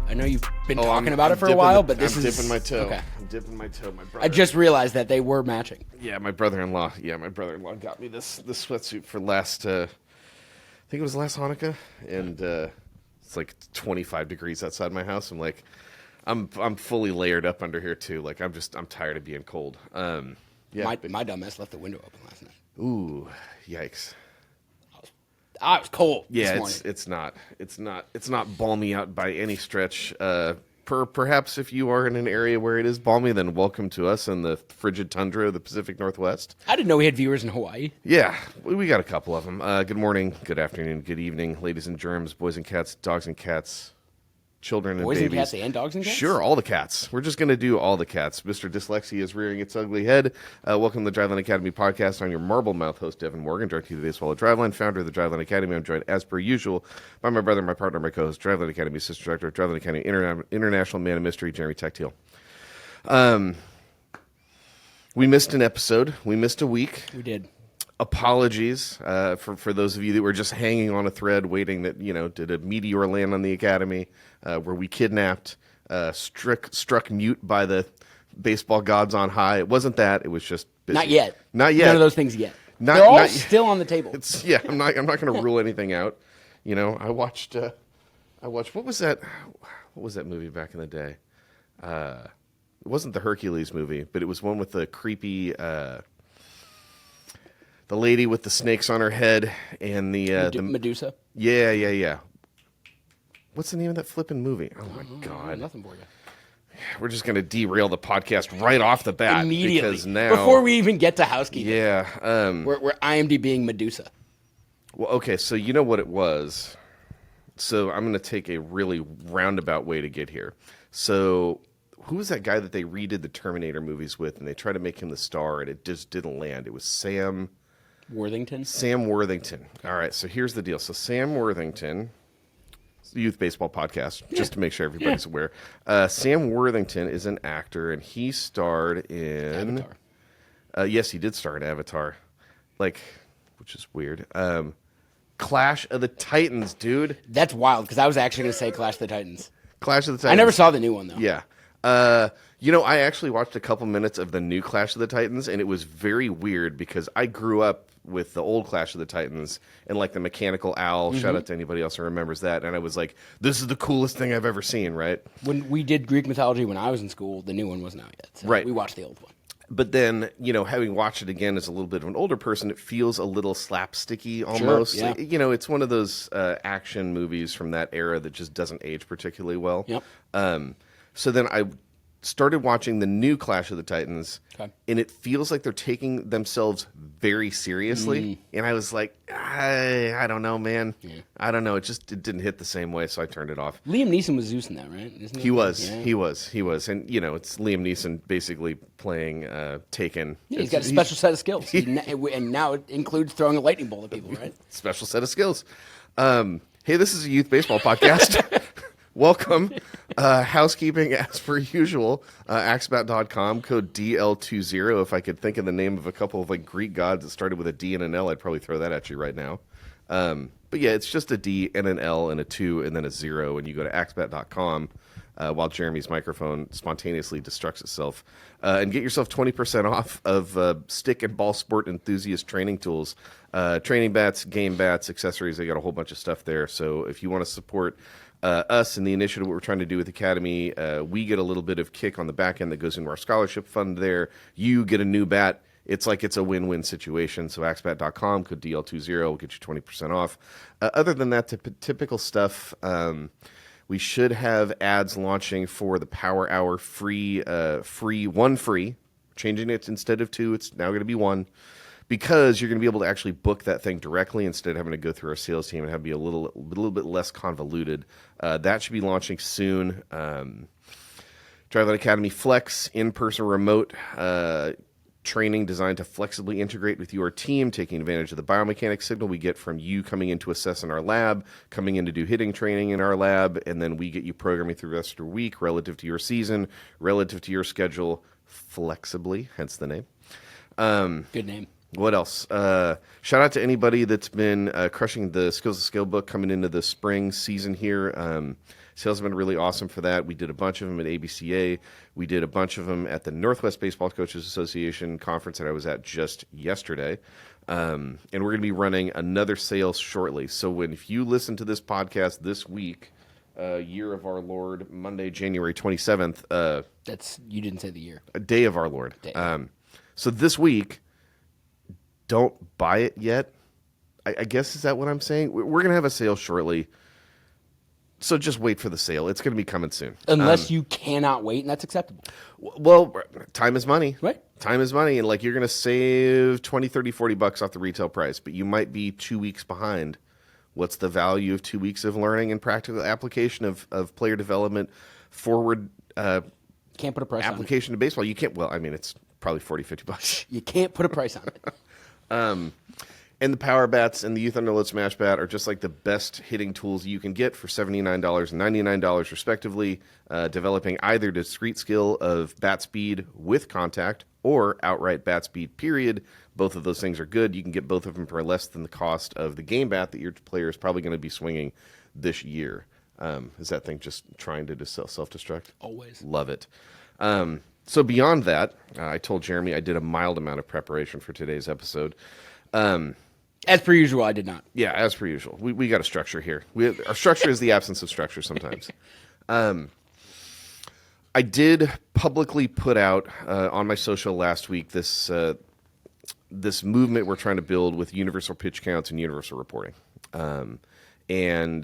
I know you've been talking about it for a while, but this is... I'm dipping my toe. Okay. I'm dipping my toe. My brother. I just realized that they were matching. Yeah, my brother-in-law got me this sweatsuit for last, I think it was last Hanukkah, and it's like 25 degrees outside my house. I'm like, I'm fully layered up under here too. Like I'm tired of being cold. Yeah. My dumbass left the window open last night. Ooh, yikes. It was cold. Yeah, this morning. it's not balmy out by any stretch. Perhaps if you are in an area where it is balmy, then welcome to us in the frigid tundra of the Pacific Northwest. I didn't know we had viewers in Hawaii. Yeah, we got a couple of them. Good morning, good afternoon, good evening, ladies and germs, boys and cats, dogs and cats, children and babies. Boys and cats and dogs and cats? Sure, all the cats. We're just going to do all the cats. Mr. Dyslexia is rearing its ugly head. Welcome to the Driveline Academy podcast. I'm your marble mouth host, Deven Morgan, director of the baseball at Driveline, founder of the Driveline Academy. I'm joined, as per usual, by my brother, my partner, my co-host, Driveline Academy assistant director of Driveline Academy International Man of Mystery, Jeremy Tecktiel. We missed an episode. We missed a week. We did. Apologies for those of you that were just hanging on a thread waiting that, did a meteor land on the Academy? Were we kidnapped, struck mute by the baseball gods on high? It wasn't that. It was just busy. Not yet. Not yet. None of those things yet. They're all still on the table. I'm not going to rule anything out. I watched what was that movie back in the day? It wasn't the Hercules movie, but it was one with the creepy the lady with the snakes on her head and the Medusa. Yeah. What's the name of that flipping movie? Oh my God! Nothing for you. We're just going to derail the podcast right off the bat Immediately, because now before we even get to housekeeping. Yeah, we're IMDbing Medusa. Well, okay, so you know what it was. So I'm going to take a really roundabout way to get here. So who was that guy that they redid the Terminator movies with, and they tried to make him the star, and it just didn't land? It was Sam Worthington. All right, so here's the deal. So Sam Worthington, youth baseball podcast, just to make sure everybody's aware. Sam Worthington is an actor, and he starred in Avatar. Yes, he did star in Avatar, which is weird. Clash of the Titans, dude. That's wild because I was actually going to say Clash of the Titans. Clash of the Titans. I never saw the new one though. Yeah. I actually watched a couple minutes of the new Clash of the Titans, and it was very weird because I grew up with the old Clash of the Titans and the mechanical owl. Shout out to anybody else who remembers that. And I was like, this is the coolest thing I've ever seen, right? When we did Greek mythology when I was in school, the new one wasn't out yet. So right. We watched the old one. But then, having watched it again as a little bit of an older person, it feels a little slapsticky almost. Sure, yeah. It's one of those action movies from that era that just doesn't age particularly well. Yep. So then I started watching the new Clash of the Titans, and it feels like they're taking themselves very seriously. And I was like, I don't know, man. Yeah. I don't know. It didn't hit the same way, so I turned it off. Liam Neeson was Zeus in that, right? Isn't he was. Yeah. He was. And, it's Liam Neeson basically playing Taken. Yeah, he's got a special set of skills. And now it includes throwing a lightning bolt at people, right? Special set of skills. Hey, this is a youth baseball podcast. Welcome. Housekeeping, as per usual, axbat.com, code DL20. If I could think of the name of a couple of Greek gods that started with a D and an L, I'd probably throw that at you right now. But yeah, it's just a D and an L and a 2 and then a 0, and you go to axbat.com while Jeremy's microphone spontaneously destructs itself, and get yourself 20% off of stick and ball sport enthusiast training tools, training bats, game bats, accessories. They got a whole bunch of stuff there. So if you want to support us and the initiative, what we're trying to do with Academy, we get a little bit of kick on the back end that goes into our scholarship fund there. You get a new bat. It's it's a win-win situation. So axbat.com, code DL20 will get you 20% off. Other than that, typical stuff, we should have ads launching for the Power Hour free, changing it instead of 2. It's now going to be 1. Because you're going to be able to actually book that thing directly instead of having to go through our sales team and have it be a little bit less convoluted. That should be launching soon. Driveline Academy Flex, in-person remote training designed to flexibly integrate with your team, taking advantage of the biomechanics signal we get from you coming in to assess in our lab, coming in to do hitting training in our lab, and then we get you programming through the rest of the week relative to your season, relative to your schedule, flexibly, hence the name. Good name. What else? Shout out to anybody that's been crushing the Skills to Scale book coming into the spring season here. Sales have been really awesome for that. We did a bunch of them at ABCA. We did a bunch of them at the Northwest Baseball Coaches Association conference that I was at just yesterday. And we're going to be running another sale shortly. So if you listen to this podcast this week, year of our Lord, Monday, January 27th. You didn't say the year. A day of our Lord. So this week, don't buy it yet. I guess, is that what I'm saying? We're going to have a sale shortly. So just wait for the sale. It's going to be coming soon. Unless you cannot wait, and that's acceptable. Well, time is money. Right. Time is money. And like you're going to save 20, 30, 40 bucks off the retail price, but you might be 2 weeks behind. What's the value of 2 weeks of learning and practical application of player development forward Can't put a price application to baseball? You can't. Well, I mean, it's probably 40, 50 bucks. You can't put a price on it. And the Power Bats and the Youth Underload Smash Bat are just like the best hitting tools you can get for $79 and $99 respectively, developing either discrete skill of bat speed with contact or outright bat speed, period. Both of those things are good. You can get both of them for less than the cost of the game bat that your player is probably going to be swinging this year. Is that thing just trying to self-destruct? Always. Love it. So beyond that, I told Jeremy I did a mild amount of preparation for today's episode. As per usual, I did not. Yeah, as per usual. We got a structure here. Our structure is the absence of structure sometimes. I did publicly put out on my social last week this movement we're trying to build with universal pitch counts and universal reporting. And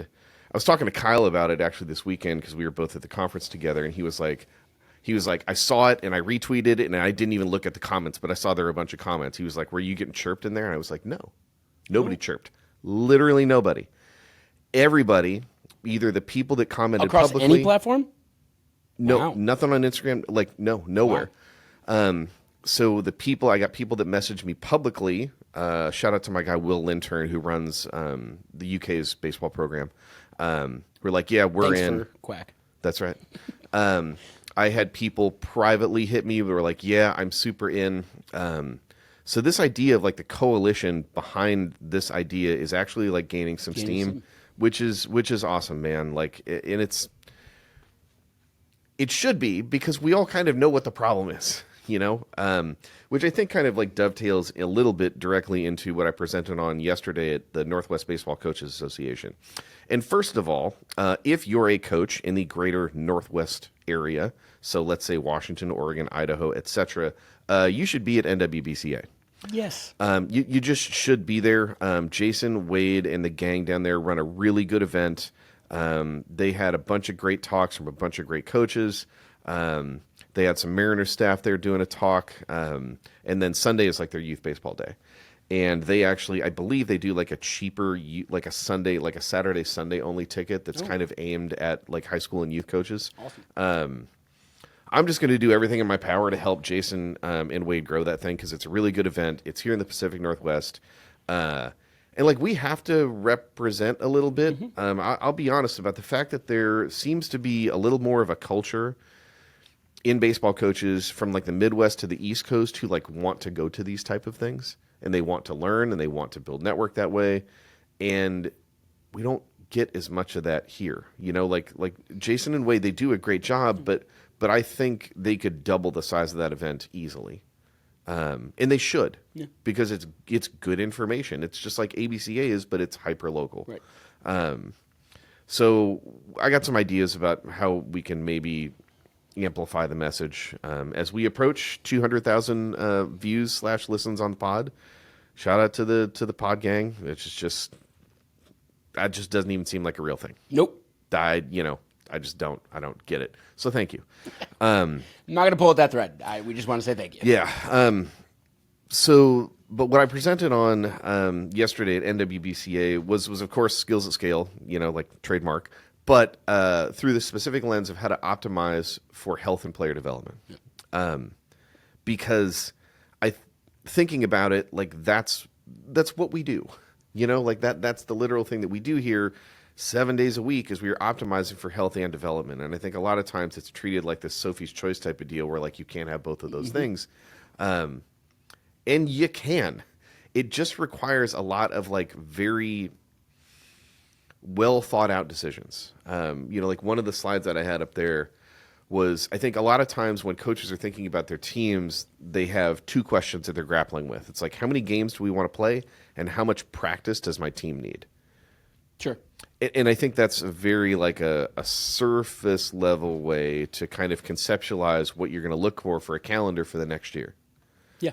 I was talking to Kyle about it actually this weekend because we were both at the conference together, and he was like, I saw it and I retweeted it and I didn't even look at the comments, but I saw there were a bunch of comments. He was like, were you getting chirped in there? And I was like, no. Nobody chirped. Literally nobody. Everybody, either the people that commented Across publicly. any platform? No, Wow. nothing on Instagram. Like, no, nowhere. Wow. So I got people that messaged me publicly. Shout out to my guy, Will Lintern, who runs the UK's baseball program. We're like, yeah, we're Thanks in. for Quack. That's right. I had people privately hit me. They were like, yeah, I'm super in. So this idea of like the coalition behind this idea is actually like gaining some steam, which is awesome, man. Like, and it should be, because we all kind of know what the problem is, which I think kind of like dovetails a little bit directly into what I presented on yesterday at the Northwest Baseball Coaches Association. And first of all, if you're a coach in the greater Northwest area, so let's say Washington, Oregon, Idaho, etc., you should be at NWBCA. Yes. You just should be there. Jason, Wade, and the gang down there run a really good event. They had a bunch of great talks from a bunch of great coaches. They had some Mariners staff there doing a talk. And then Sunday is like their youth baseball day. And they actually, I believe they do like a cheaper, like a Saturday, Sunday only ticket that's kind of aimed at like high school and youth coaches. Awesome. I'm just going to do everything in my power to help Jason and Wade grow that thing, because it's a really good event. It's here in the Pacific Northwest. And like, we have to represent a little bit. I'll be honest about the fact that there seems to be a little more of a culture in baseball coaches from like the Midwest to the East Coast who like want to go to these type of things, and they want to learn and they want to build network that way. And we don't get as much of that here, like Jason and Wade, they do a great job, but I think they could double the size of that event easily. And they should, because it's good information. It's just like ABCA is, but it's hyper local. Right. So I got some ideas about how we can maybe amplify the message as we approach 200,000 views / listens on the pod. Shout out to the pod gang. It's just that just doesn't even seem like a real thing. Nope. I just don't get it. So thank you. I'm not going to pull at that thread. We just want to say thank you. Yeah. But what I presented on yesterday at NWBCA was of course skills at scale, like trademark, but through the specific lens of how to optimize for health and player development. Yeah. Because thinking about it, like that's what we do, like that's the literal thing that we do here 7 days a week, is we are optimizing for health and development. And I think a lot of times it's treated like this Sophie's Choice type of deal where like you can't have both of those things. And you can. it just requires a lot of like very well thought out decisions. Like one of the slides that I had up there was, I think a lot of times when coaches are thinking about their teams, they have two questions that they're grappling with. It's like, how many games do we want to play, and how much practice does my team need? Sure. And I think that's a very like a surface level way to kind of conceptualize what you're going to look for a calendar for the next year. Yeah.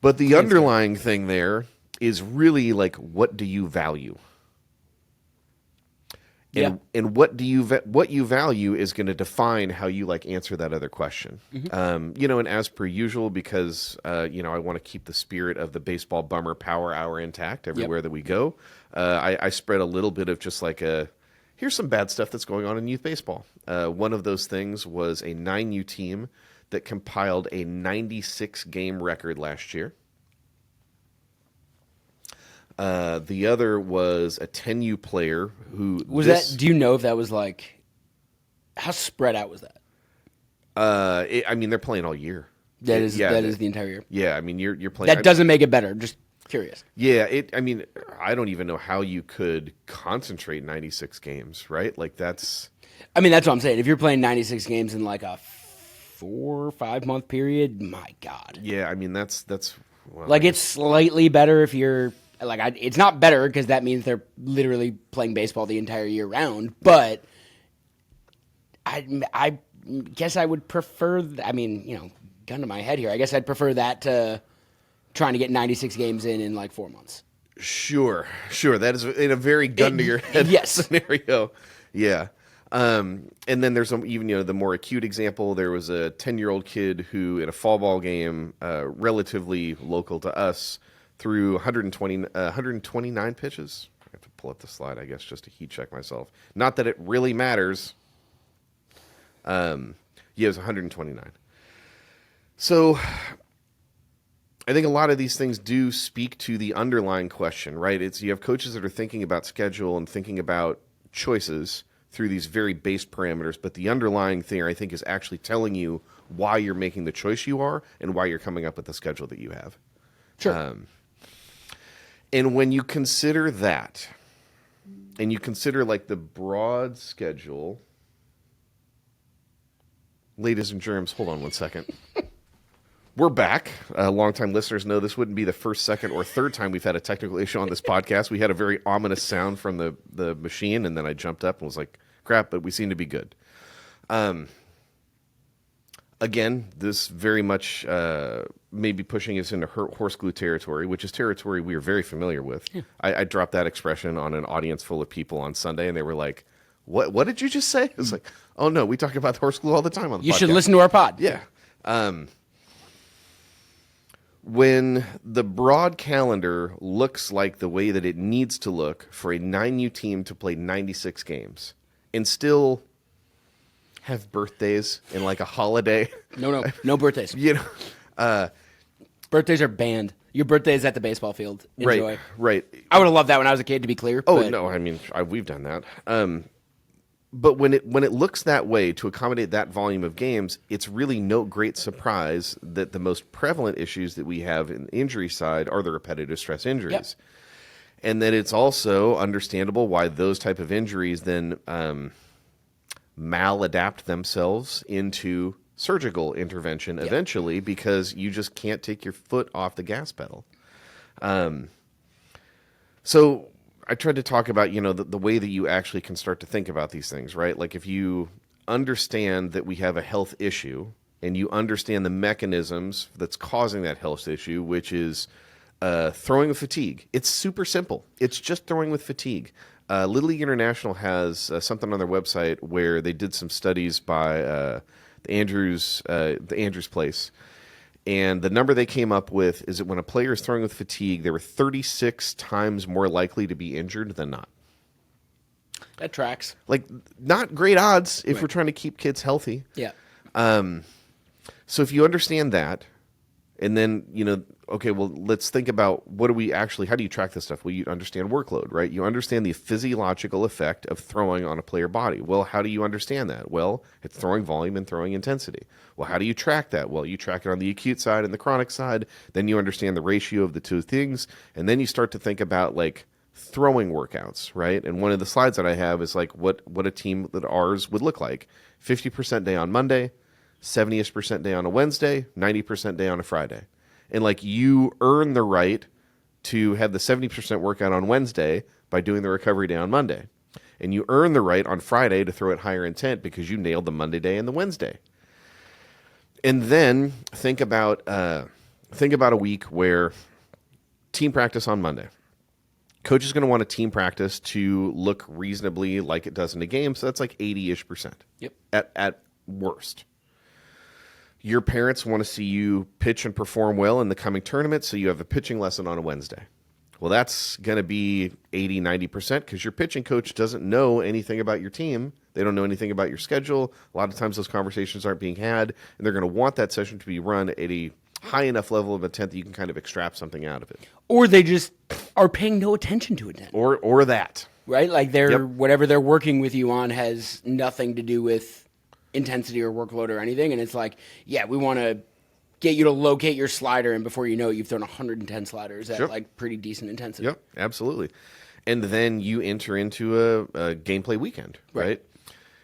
But the underlying thing there is really like, what do you value? And what you value is going to define how you like answer that other question. And as per usual, because I want to keep the spirit of the baseball bummer power hour intact everywhere that we go. I spread a little bit of just like here's some bad stuff that's going on in youth baseball. One of those things was a 9U team that compiled a 96 game record last year. The other was a 10U player who was that. Do you know if that was like, how spread out was that? They're playing all year. That is the entire year. Yeah, I mean you're playing. That doesn't make it better. Just curious. Yeah, I don't even know how you could concentrate 96 games, right? Like that's. I mean, that's what I'm saying. If you're playing 96 games in like a 4 or 5 month period, my God. Yeah, I mean that's. Well, like it's slightly better if you're. It's not better because that means they're literally playing baseball the entire year round. But I guess I would prefer. Gun to my head here. I guess I'd prefer that to trying to get 96 games in like 4 months. Sure. That is in a very gun to your head scenario. Yeah. And then there's even the more acute example. There was a 10-year-old kid who in a fall ball game, relatively local to us, threw 129 pitches. I have to pull up the slide, I guess, just to heat check myself. Not that it really matters. It was 129. So I think a lot of these things do speak to the underlying question, right? It's you have coaches that are thinking about schedule and thinking about choices through these very base parameters, but the underlying thing, I think, is actually telling you why you're making the choice you are and why you're coming up with the schedule that you have. Sure. And when you consider that, and you consider like the broad schedule, ladies and germs, hold on one second. We're back. Longtime listeners know this wouldn't be the first, second, or third time we've had a technical issue on this podcast. We had a very ominous sound from the machine, and then I jumped up and was like, crap, but we seem to be good. Again, this very much may be pushing us into horse glue territory, which is territory we are very familiar with. Yeah. I dropped that expression on an audience full of people on Sunday, and they were like, What did you just say? I was like, oh, no, we talk about horse glue all the time on the podcast. You should listen to our pod. Yeah. When the broad calendar looks like the way that it needs to look for a 9U team to play 96 games and still have birthdays and like a holiday. No birthdays. Birthdays are banned. Your birthday is at the baseball field. Enjoy. Right. I would have loved that when I was a kid, to be clear. No, I mean, we've done that. But when it looks that way to accommodate that volume of games, it's really no great surprise that the most prevalent issues that we have in the injury side are the repetitive stress injuries. Yep. And that it's also understandable why those type of injuries then maladapt themselves into surgical intervention eventually, because you just can't take your foot off the gas pedal. So I tried to talk about, the way that you actually can start to think about these things, right? Like if you understand that we have a health issue and you understand the mechanisms that's causing that health issue, which is throwing with fatigue. It's super simple. It's just throwing with fatigue. Little League International has something on their website where they did some studies by the Andrews Place. And the number they came up with is that when a player is throwing with fatigue, they were 36 times more likely to be injured than not. That tracks. Like, not great odds if we're trying to keep kids healthy. Yeah. So if you understand that, and then, okay, well, let's think about how do you track this stuff? Well, you understand workload, right? You understand the physiological effect of throwing on a player body. Well, how do you understand that? Well, it's throwing volume and throwing intensity. Well, how do you track that? Well, you track it on the acute side and the chronic side. Then you understand the ratio of the two things. And then you start to think about like throwing workouts, right? And one of the slides that I have is like what a team that ours would look like. 50% day on Monday, 70% day on a Wednesday, 90% day on a Friday. And like you earn the right to have the 70% workout on Wednesday by doing the recovery day on Monday. And you earn the right on Friday to throw at higher intent because you nailed the Monday day and the Wednesday. And then think about a week where team practice on Monday. Coach is going to want a team practice to look reasonably like it does in a game. So that's like 80-ish%. Yep. At worst. Your parents want to see you pitch and perform well in the coming tournament, so you have a pitching lesson on a Wednesday. Well, that's going to be 80, 90% because your pitching coach doesn't know anything about your team. They don't know anything about your schedule. A lot of times those conversations aren't being had, and they're going to want that session to be run at a high enough level of intent that you can kind of extract something out of it. Or they just are paying no attention to it then. Or that. Right? Like whatever they're working with you on has nothing to do with intensity or workload or anything. And it's like, yeah, we want to get you to locate your slider, and before you know it, you've thrown 110 sliders at like pretty decent intensity. Yep, absolutely. And then you enter into a gameplay weekend, right?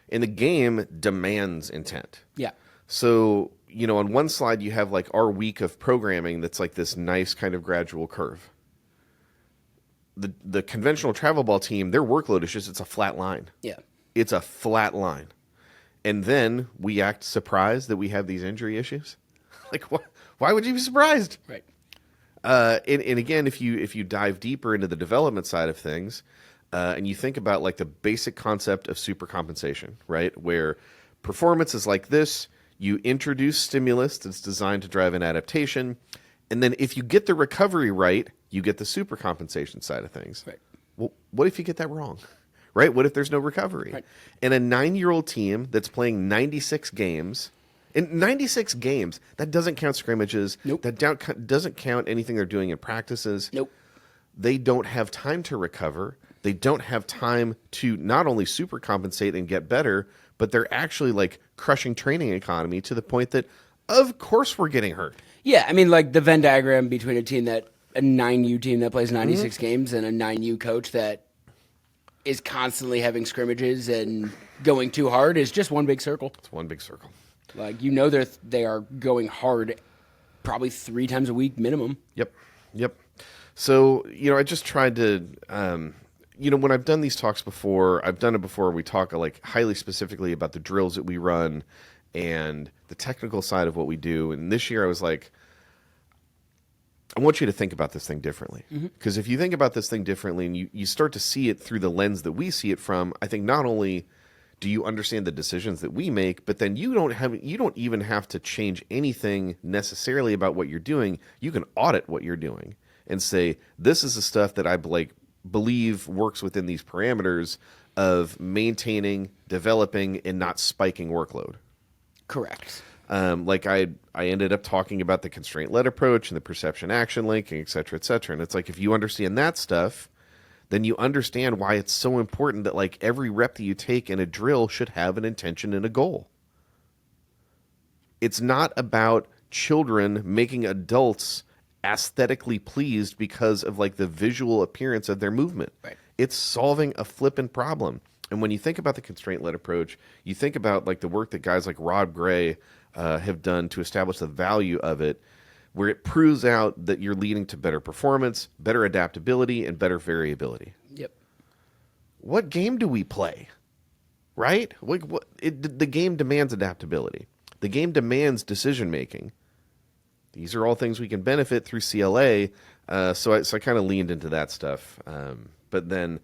And the game demands intent. Yeah. So, on one slide you have like our week of programming that's like this nice kind of gradual curve. The conventional travel ball team, their workload is just, it's a flat line. Yeah. It's a flat line. And then we act surprised that we have these injury issues. Like, why would you be surprised? Right. And again, if you dive deeper into the development side of things, and you think about like the basic concept of supercompensation, right? Where performance is like this, you introduce stimulus that's designed to drive an adaptation, and then if you get the recovery right, you get the supercompensation side of things. Right. Well, what if you get that wrong? Right? What if there's no recovery? Right. And a 9-year-old team that's playing 96 games, in 96 games, that doesn't count scrimmages. Nope. That doesn't count anything they're doing in practices. Nope. They don't have time to recover. They don't have time to not only supercompensate and get better, but they're actually like crushing training economy to the point that, of course, we're getting hurt. Yeah, I mean, like the Venn diagram between a 9U team that plays 96 games and a 9U coach that is constantly having scrimmages and going too hard is just one big circle. It's one big circle. Like, they are going hard probably 3 times a week minimum. Yep. So, I just tried to, when I've done these talks before, I've done it before, we talk like highly specifically about the drills that we run and the technical side of what we do. And this year I was like, I want you to think about this thing differently. Because if you think about this thing differently and you start to see it through the lens that we see it from, I think not only do you understand the decisions that we make, but then you don't even have to change anything necessarily about what you're doing. You can audit what you're doing and say, this is the stuff that I believe works within these parameters of maintaining, developing, and not spiking workload. Correct. Like I ended up talking about the constraint-led approach and the perception-action linking, et cetera, et cetera. And it's like, if you understand that stuff, then you understand why it's so important that like every rep that you take in a drill should have an intention and a goal. It's not about children making adults aesthetically pleased because of like the visual appearance of their movement. Right. It's solving a flippant problem. And when you think about the constraint-led approach, you think about like the work that guys like Rob Gray have done to establish the value of it, where it proves out that you're leading to better performance, better adaptability, and better variability. Yep. What game do we play? Right? The game demands adaptability. The game demands decision-making. These are all things we can benefit through CLA. So I kind of leaned into that stuff. But then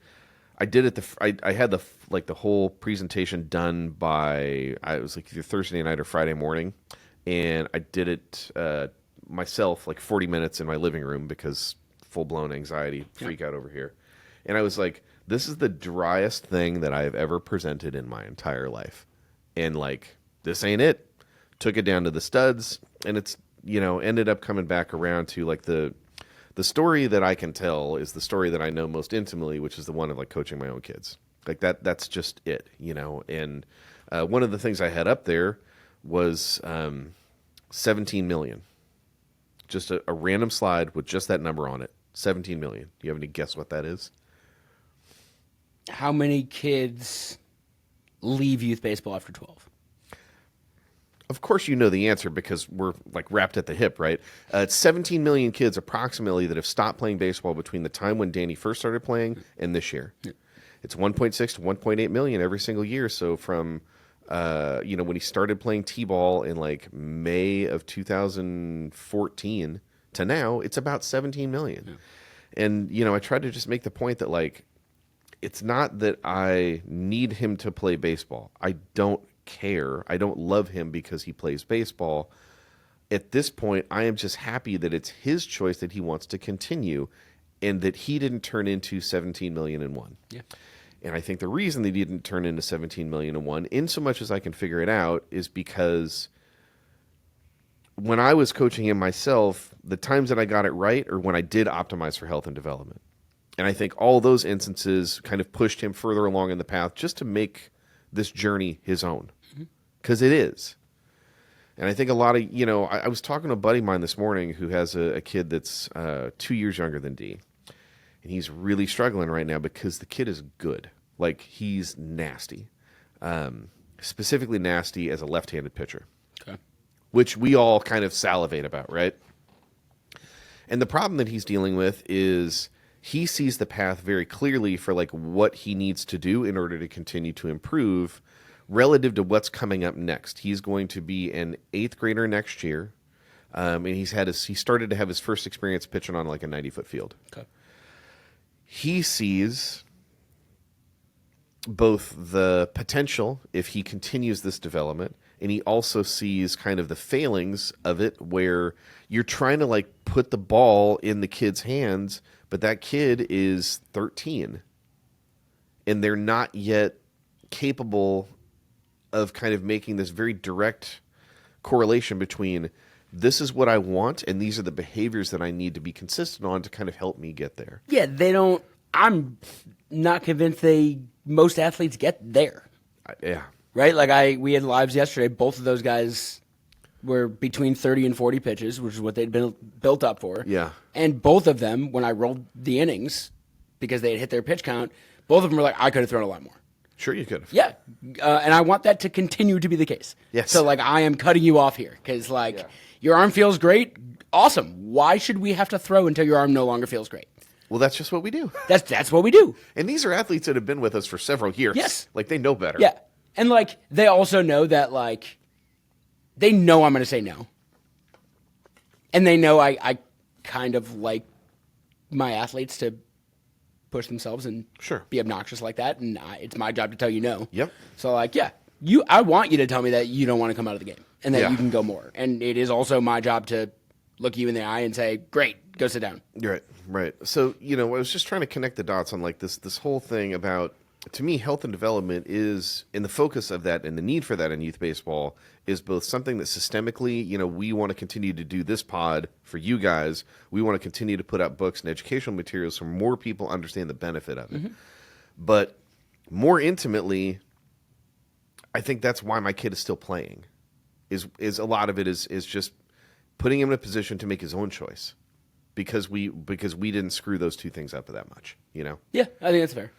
I did it. I had the whole presentation done by, it was like either Thursday night or Friday morning, and I did it myself like 40 minutes in my living room because full blown anxiety freak out over here. And I was like, this is the driest thing that I have ever presented in my entire life, and like this ain't it. Took it down to the studs, and it's ended up coming back around to like the story that I can tell is the story that I know most intimately, which is the one of like coaching my own kids. Like that's just it, and one of the things I had up there was 17 million. Just a random slide with just that number on it. 17 million. Do you have any guess what that is? How many kids leave youth baseball after 12? Of course you know the answer because we're like wrapped at the hip, right? It's 17 million kids approximately that have stopped playing baseball between the time when Danny first started playing and this year. Yeah. It's 1.6 to 1.8 million every single year. So from, when he started playing T-ball in like May of 2014 to now, it's about 17 million. Yeah. And, I tried to just make the point that like, it's not that I need him to play baseball. I don't care. I don't love him because he plays baseball. At this point, I am just happy that it's his choice that he wants to continue and that he didn't turn into 17 million and one. Yeah. And I think the reason they didn't turn into 17 million and one, in so much as I can figure it out, is because when I was coaching him myself, the times that I got it right are when I did optimize for health and development. And I think all those instances kind of pushed him further along in the path just to make this journey his own. Because it is. And I think a lot of, I was talking to a buddy of mine this morning who has a kid that's 2 years younger than D. And he's really struggling right now because the kid is good. Like, he's nasty. Specifically nasty as a left-handed pitcher. Okay. Which we all kind of salivate about, right? And the problem that he's dealing with is he sees the path very clearly for like what he needs to do in order to continue to improve relative to what's coming up next. He's going to be an 8th grader next year. And he started to have his first experience pitching on like a 90-foot field. Okay. He sees both the potential if he continues this development, and he also sees kind of the failings of it where you're trying to like put the ball in the kid's hands, but that kid is 13 and they're not yet capable of kind of making this very direct correlation between this is what I want and these are the behaviors that I need to be consistent on to kind of help me get there. Yeah, I'm not convinced most athletes get there. Yeah. Right? Like we had lives yesterday. Both of those guys were between 30 and 40 pitches, which is what they'd been built up for. Yeah. And both of them, when I rolled the innings, because they had hit their pitch count, both of them were like, I could have thrown a lot more. Sure you could have. Yeah. And I want that to continue to be the case. Yes. So, like, I am cutting you off here because, like, your arm feels great. Awesome. Why should we have to throw until your arm no longer feels great? Well, that's just what we do. That's what we do. And these are athletes that have been with us for several years. Yes. Like, they know better. Yeah. And, like, they also know that, like, they know I'm going to say no. And they know I kind of like my athletes to push themselves and be obnoxious like that. And it's my job to tell you no. Yep. So, like, I want you to tell me that you don't want to come out of the game and that you can go more. And it is also my job to look you in the eye and say, great, go sit down. Right, right. So, I was just trying to connect the dots on, like, this whole thing about, to me, health and development is, in the focus of that and the need for that in youth baseball, is both something that systemically, we want to continue to do this pod for you guys. We want to continue to put out books and educational materials so more people understand the benefit of it. Mm-hmm. But more intimately, I think that's why my kid is still playing. Is a lot of it is just putting him in a position to make his own choice because we didn't screw those two things up that much, Yeah, I think that's fair.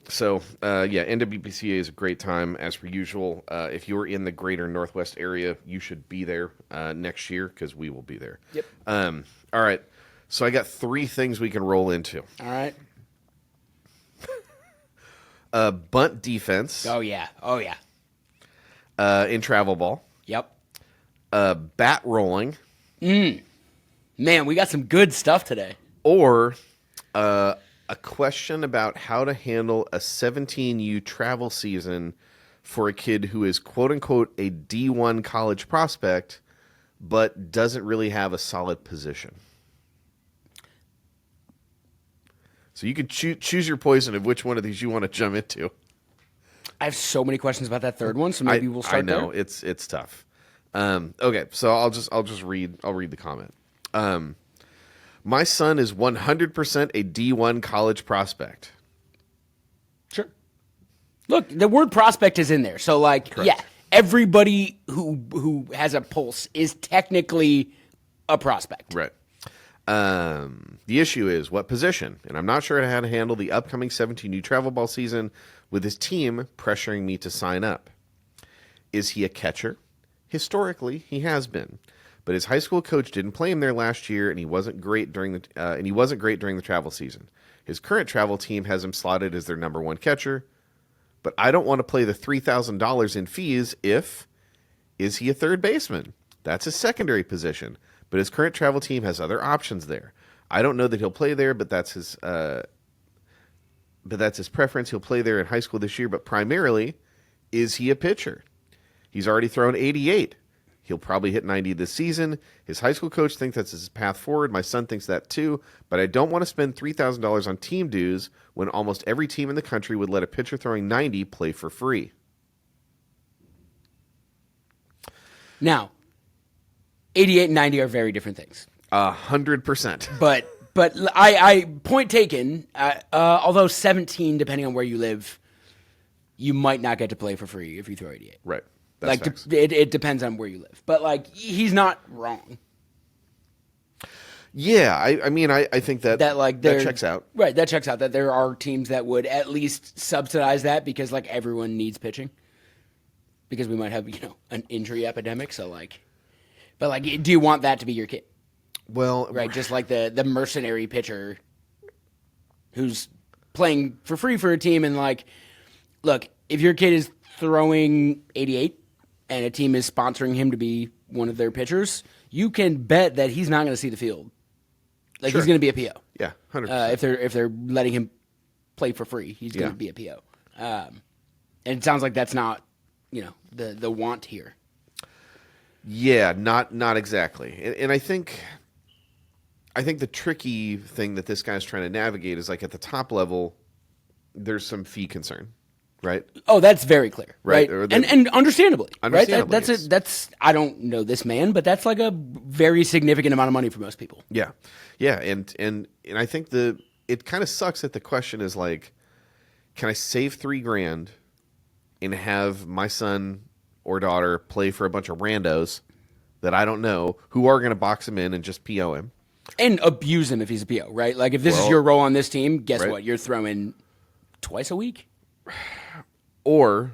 So, NWPCA is a great time, as per usual. If you're in the greater Northwest area, you should be there next year because we will be there. Yep. All right. So I got 3 things we can roll into. All right. Bunt defense. Oh, yeah. In travel ball. Yep. Bat rolling. Man, we got some good stuff today. Or a question about how to handle a 17U travel season for a kid who is, quote-unquote, a D1 college prospect, but doesn't really have a solid position. So you could choose your poison of which one of these you want to jump into. I have so many questions about that third one, so maybe we'll start there. I know, it's tough. Okay, so I'll read the comment. My son is 100% a D1 college prospect. Sure. Look, the word prospect is in there. So, like, Correct. yeah, everybody who has a pulse is technically a prospect. Right. The issue is what position, and I'm not sure how to handle the upcoming 17U travel ball season with his team pressuring me to sign up. Is he a catcher? Historically, he has been, but his high school coach didn't play him there last year, and he wasn't great during the travel season. His current travel team has him slotted as their number one catcher, but I don't want to play the $3,000 in fees is he a third baseman? That's his secondary position, but his current travel team has other options there. I don't know that he'll play there, but that's his preference. He'll play there in high school this year, but primarily, is he a pitcher? He's already thrown 88. He'll probably hit 90 this season. His high school coach thinks that's his path forward. My son thinks that too, but I don't want to spend $3,000 on team dues when almost every team in the country would let a pitcher throwing 90 play for free. Now, 88 and 90 are very different things. 100%. But I point taken. Although 17, depending on where you live, you might not get to play for free if you throw 88. Right. That's facts. It depends on where you live. But like he's not wrong. Yeah, I mean I think that checks out. Right, that checks out. That there are teams that would at least subsidize that because like everyone needs pitching. Because we might have an injury epidemic. So like, but like, do you want that to be your kid? Well, right, just like the mercenary pitcher who's playing for free for a team, and like, look, if your kid is throwing 88 and a team is sponsoring him to be one of their pitchers, you can bet that he's not going to see the field. Like Sure. he's going to be a PO. Yeah, 100%. If they're letting him play for free, he's going to be a PO. And it sounds like that's not the want here. Yeah, not exactly. And I think the tricky thing that this guy's trying to navigate is like at the top level, there's some fee concern, right? Oh, that's very clear, right? Or And understandably, right? Understandably, That's I don't know this man, but that's like a very significant amount of money for most people. Yeah, and I think it kind of sucks that the question is like, can I save $3,000 and have my son or daughter play for a bunch of randos that I don't know who are going to box him in and just PO him? And abuse him if he's a PO, right? Like if this is your role on this team, guess right. what? You're throwing twice a week. Or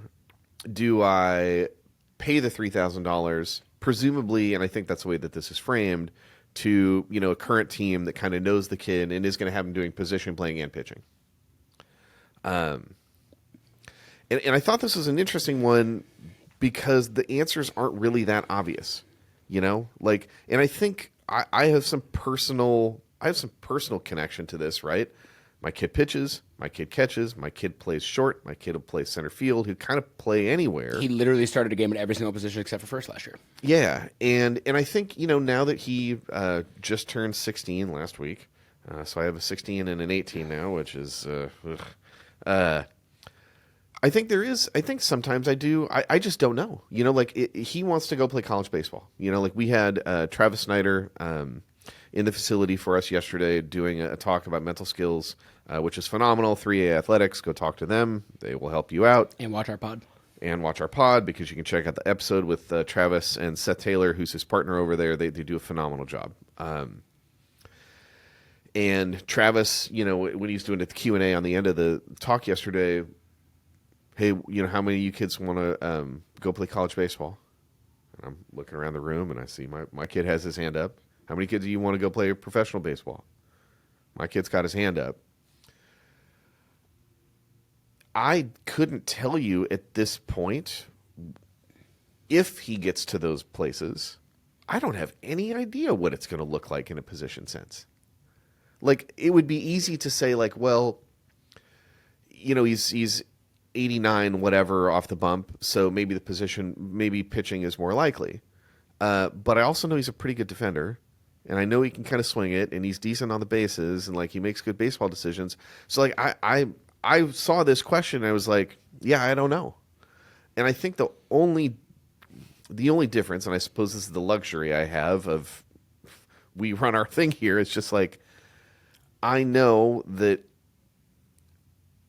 do I pay the $3,000, presumably, and I think that's the way that this is framed, to a current team that kind of knows the kid and is going to have him doing position playing and pitching? And I thought this was an interesting one because the answers aren't really that obvious, and I think I have some personal connection to this, right? My kid pitches, my kid catches, my kid plays short, my kid will play center field, who kind of play anywhere. He literally started a game at every single position except for first last year. Yeah, and I think, now that he just turned 16 last week, so I have a 16 and an 18 now, which is, I think sometimes I just don't know. He wants to go play college baseball. We had Travis Snyder in the facility for us yesterday doing a talk about mental skills, which is phenomenal. 3A Athletics, go talk to them. They will help you out. And watch our pod. Because you can check out the episode with Travis and Seth Taylor, who's his partner over there. They do a phenomenal job. And Travis, when he's doing the Q&A on the end of the talk yesterday, hey, how many of you kids want to go play college baseball? And I'm looking around the room and I see my kid has his hand up. How many kids do you want to go play professional baseball? My kid's got his hand up. I couldn't tell you at this point if he gets to those places. I don't have any idea what it's going to look like in a position sense. Like, it would be easy to say, like, well, he's 89 whatever off the bump, so maybe pitching is more likely. But I also know he's a pretty good defender, and I know he can kind of swing it, and he's decent on the bases, and like he makes good baseball decisions. So like I saw this question and I was like, yeah, I don't know. And I think the only The only difference, and I suppose this is the luxury I have of we run our thing here, it's just like I know that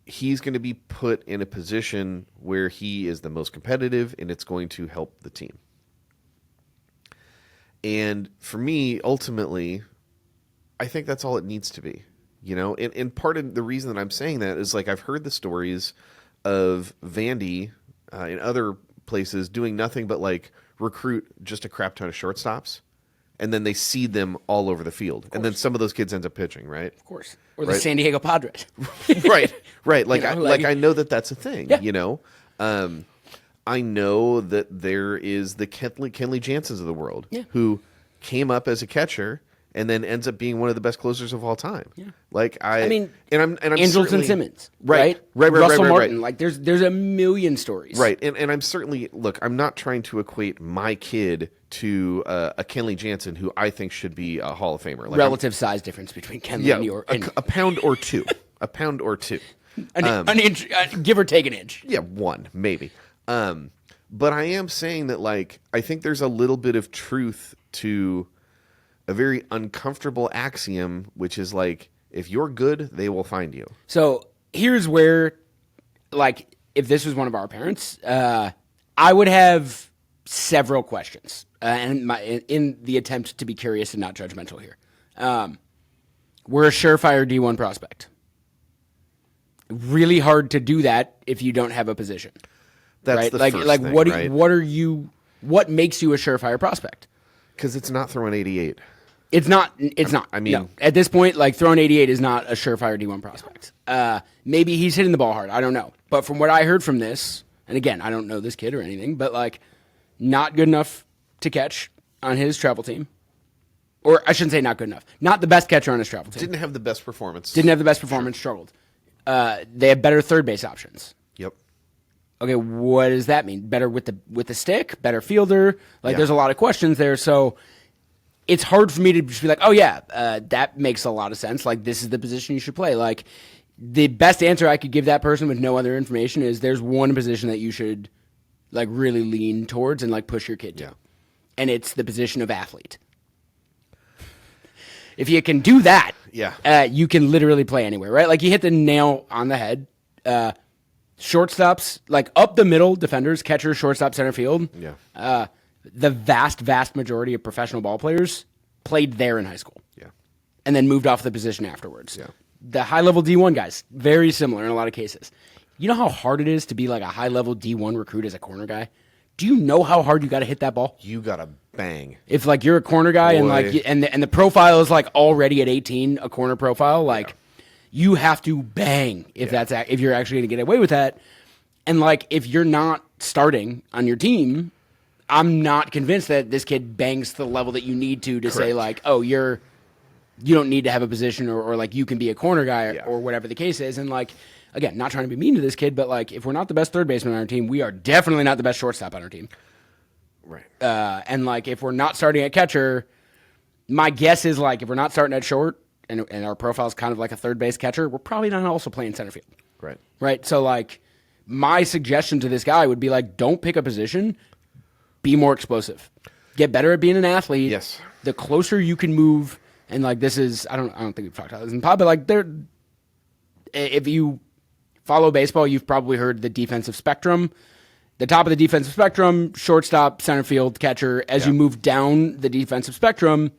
he's going to be put in a position where he is the most competitive and it's going to help the team. And for me, ultimately, I think that's all it needs to be. You know, and part of the reason that I'm saying that is like I've heard the stories of Vandy in other places doing nothing but like recruit just a crap ton of shortstops, and then they seed them all over the field, and then some of those kids end up pitching, right? Of course, or the San Diego Padres. right. Like, You know, like I know that that's a thing. Yeah. You know, I know that there is the Kenley Jansens of the world who came up as a catcher and then ends up being one of the best closers of all time. Yeah. Like I mean, and I'm Andrelton Simmons, right, Russell Martin. Like there's a million stories. Right. And I'm certainly, look, I'm not trying to equate my kid to a Kenley Jansen who I think should be a Hall of Famer. Like relative size difference between Kenley and your a pound or two. A pound or two. An inch, give or take an inch. Yeah, one, maybe. But I am saying that, like, I think there's a little bit of truth to a very uncomfortable axiom, which is like, if you're good, they will find you. So here's where, like, if this was one of our parents, I would have several questions, in the attempt to be curious and not judgmental here. We're a surefire D1 prospect. Really hard to do that if you don't have a position. That's right? the like, first like thing, what? right? What makes you a surefire prospect? Because it's not throwing 88. It's not. It's not. I mean, no. At this point, like throwing 88 is not a surefire D1 prospect. Maybe he's hitting the ball hard. I don't know. But from what I heard from this, and again, I don't know this kid or anything, but like, not good enough to catch on his travel team. Or I shouldn't say not good enough. Not the best catcher on his travel team. Didn't have the best performance. Struggled. They have better third base options. Yep. Okay, what does that mean? Better with the stick? Better fielder? Like, there's a lot of questions there. So it's hard for me to just be like, oh yeah, that makes a lot of sense. Like, this is the position you should play. Like, the best answer I could give that person with no other information is there's one position that you should like really lean towards and like push your kid to. Yeah. And it's the position of athlete. If you can do that, you can literally play anywhere, right? Like, you hit the nail on the head. Shortstops, like up the middle, defenders, catcher, shortstop, center field. Yeah. The vast majority of professional ball players played there in high school. Yeah. And then moved off the position afterwards. Yeah. The high-level D1 guys, very similar in a lot of cases. You know how hard it is to be like a high-level D1 recruit as a corner guy? Do you know how hard you got to hit that ball? You got to bang. If like you're a corner guy and like and the profile is like already at 18, a corner profile, like you have to bang if you're actually going to get away with that. And like if you're not starting on your team, I'm not convinced that this kid bangs to the level that you need to say like, oh, you don't need to have a position or like you can be a corner guy or whatever the case is. And like, again, not trying to be mean to this kid, but like if we're not the best third baseman on our team, we are definitely not the best shortstop on our team. Right. And like if we're not starting at catcher, my guess is like if we're not starting at short and our profile is kind of like a third base catcher, we're probably not also playing center field. Right. Right. So like my suggestion to this guy would be like, don't pick a position, be more explosive, get better at being an athlete. Yes. The closer you can move, and like this is I don't think we've talked about this in pod, but like if you follow baseball, you've probably heard the defensive spectrum. The top of the defensive spectrum, shortstop, center field, catcher. As you move down the defensive spectrum,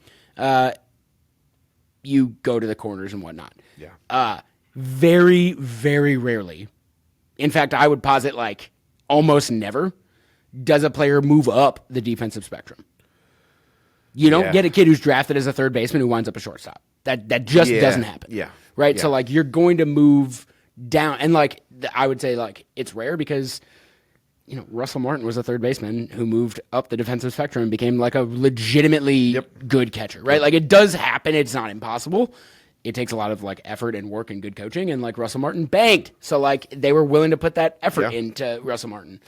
you go to the corners and whatnot. Yeah. Very, very rarely, in fact, I would posit like almost never, does a player move up the defensive spectrum. You don't get a kid who's drafted as a third baseman who winds up a shortstop. That just doesn't happen. Yeah. Right? Yeah. So, like, you're going to move down. And, like, I would say, like, it's rare because, you know, Russell Martin was a third baseman who moved up the defensive spectrum and became, like, a legitimately good catcher. Right? Like, it does happen. It's not impossible. It takes a lot of, like, effort and work and good coaching. And, like, Russell Martin banked. So, like, they were willing to put that effort into Russell Martin.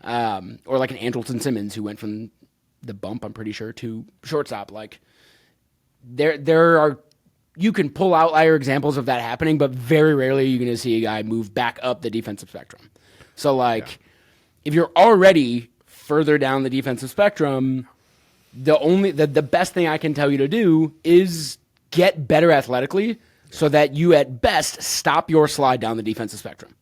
Or, like, an Andrelton Simmons who went from the bump, I'm pretty sure, to shortstop. Like, there are, you can pull outlier examples of that happening, but very rarely are you going to see a guy move back up the defensive spectrum. So, like, if you're already further down the defensive spectrum, the best thing I can tell you to do is get better athletically so that you at best stop your slide down the defensive spectrum.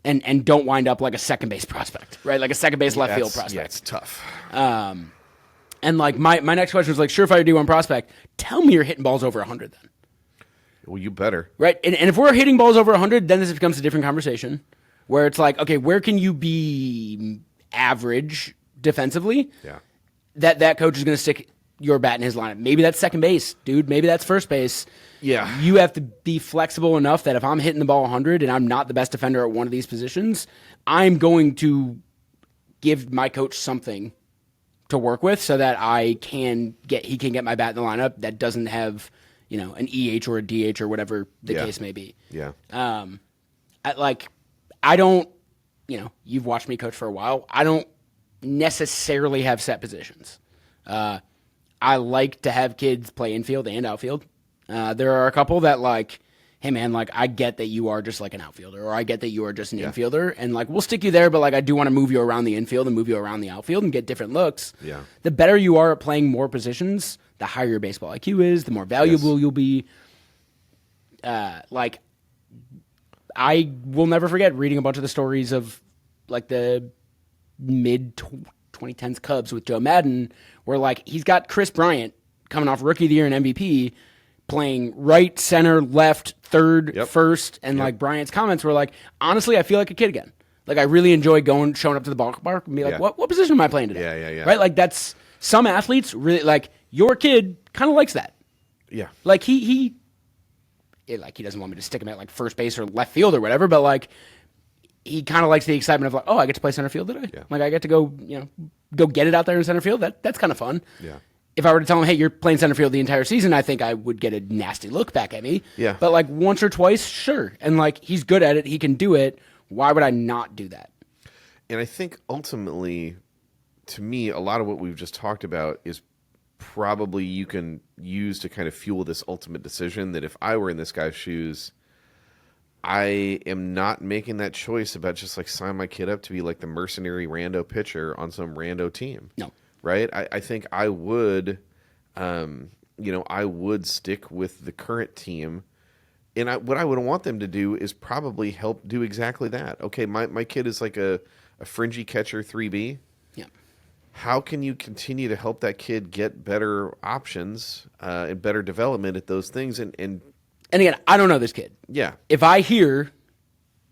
And don't wind up like a second base prospect, right? Like a second base left field prospect. Yeah, it's tough. And like my next question was like, surefire D1 prospect, tell me you're hitting balls over 100 then. Well, you better. Right? And if we're hitting balls over 100, then this becomes a different conversation where it's like, okay, where can you be average defensively? Yeah. That coach is going to stick your bat in his lineup. Maybe that's second base, dude. Maybe that's first base. Yeah. You have to be flexible enough that if I'm hitting the ball 100 and I'm not the best defender at one of these positions, I'm going to give my coach something to work with so that he can get my bat in the lineup that doesn't have, an EH or a DH or whatever the case may be. Yeah. I don't, you've watched me coach for a while. I don't necessarily have set positions. I like to have kids play infield and outfield. There are a couple that like, hey man, like I get that you are just like an outfielder, or I get that you are just an infielder, and like we'll stick you there, but like I do want to move you around the infield and move you around the outfield and get different looks. Yeah. The better you are at playing more positions, the higher your baseball IQ is, the more valuable you'll be. Like I will never forget reading a bunch of the stories of like the mid 2010s Cubs with Joe Madden, where like he's got Chris Bryant coming off Rookie of the Year and MVP playing right, center, left, third, first, and like Bryant's comments were like, honestly, I feel like a kid again. Like I really enjoy showing up to the ballpark and be like, what position am I playing today? Yeah. Right? Like that's some athletes really like your kid kind of likes that. Yeah. Like he doesn't want me to stick him at like first base or left field or whatever, but like he kind of likes the excitement of like, oh, I get to play center field today. Yeah. Like I get to go get it out there in center field. That's kind of fun. Yeah. If I were to tell him, hey, you're playing center field the entire season, I think I would get a nasty look back at me. Yeah. But like once or twice, sure. And like he's good at it, he can do it. Why would I not do that? And I think ultimately, to me, a lot of what we've just talked about is probably you can use to kind of fuel this ultimate decision that if I were in this guy's shoes, I am not making that choice about just like sign my kid up to be like the mercenary rando pitcher on some rando team. No. Right? I think I would, I would stick with the current team. And what I would want them to do is probably help do exactly that. Okay, my kid is like a fringy catcher 3B. Yeah. How can you continue to help that kid get better options and better development at those things? And again, I don't know this kid. Yeah. If I hear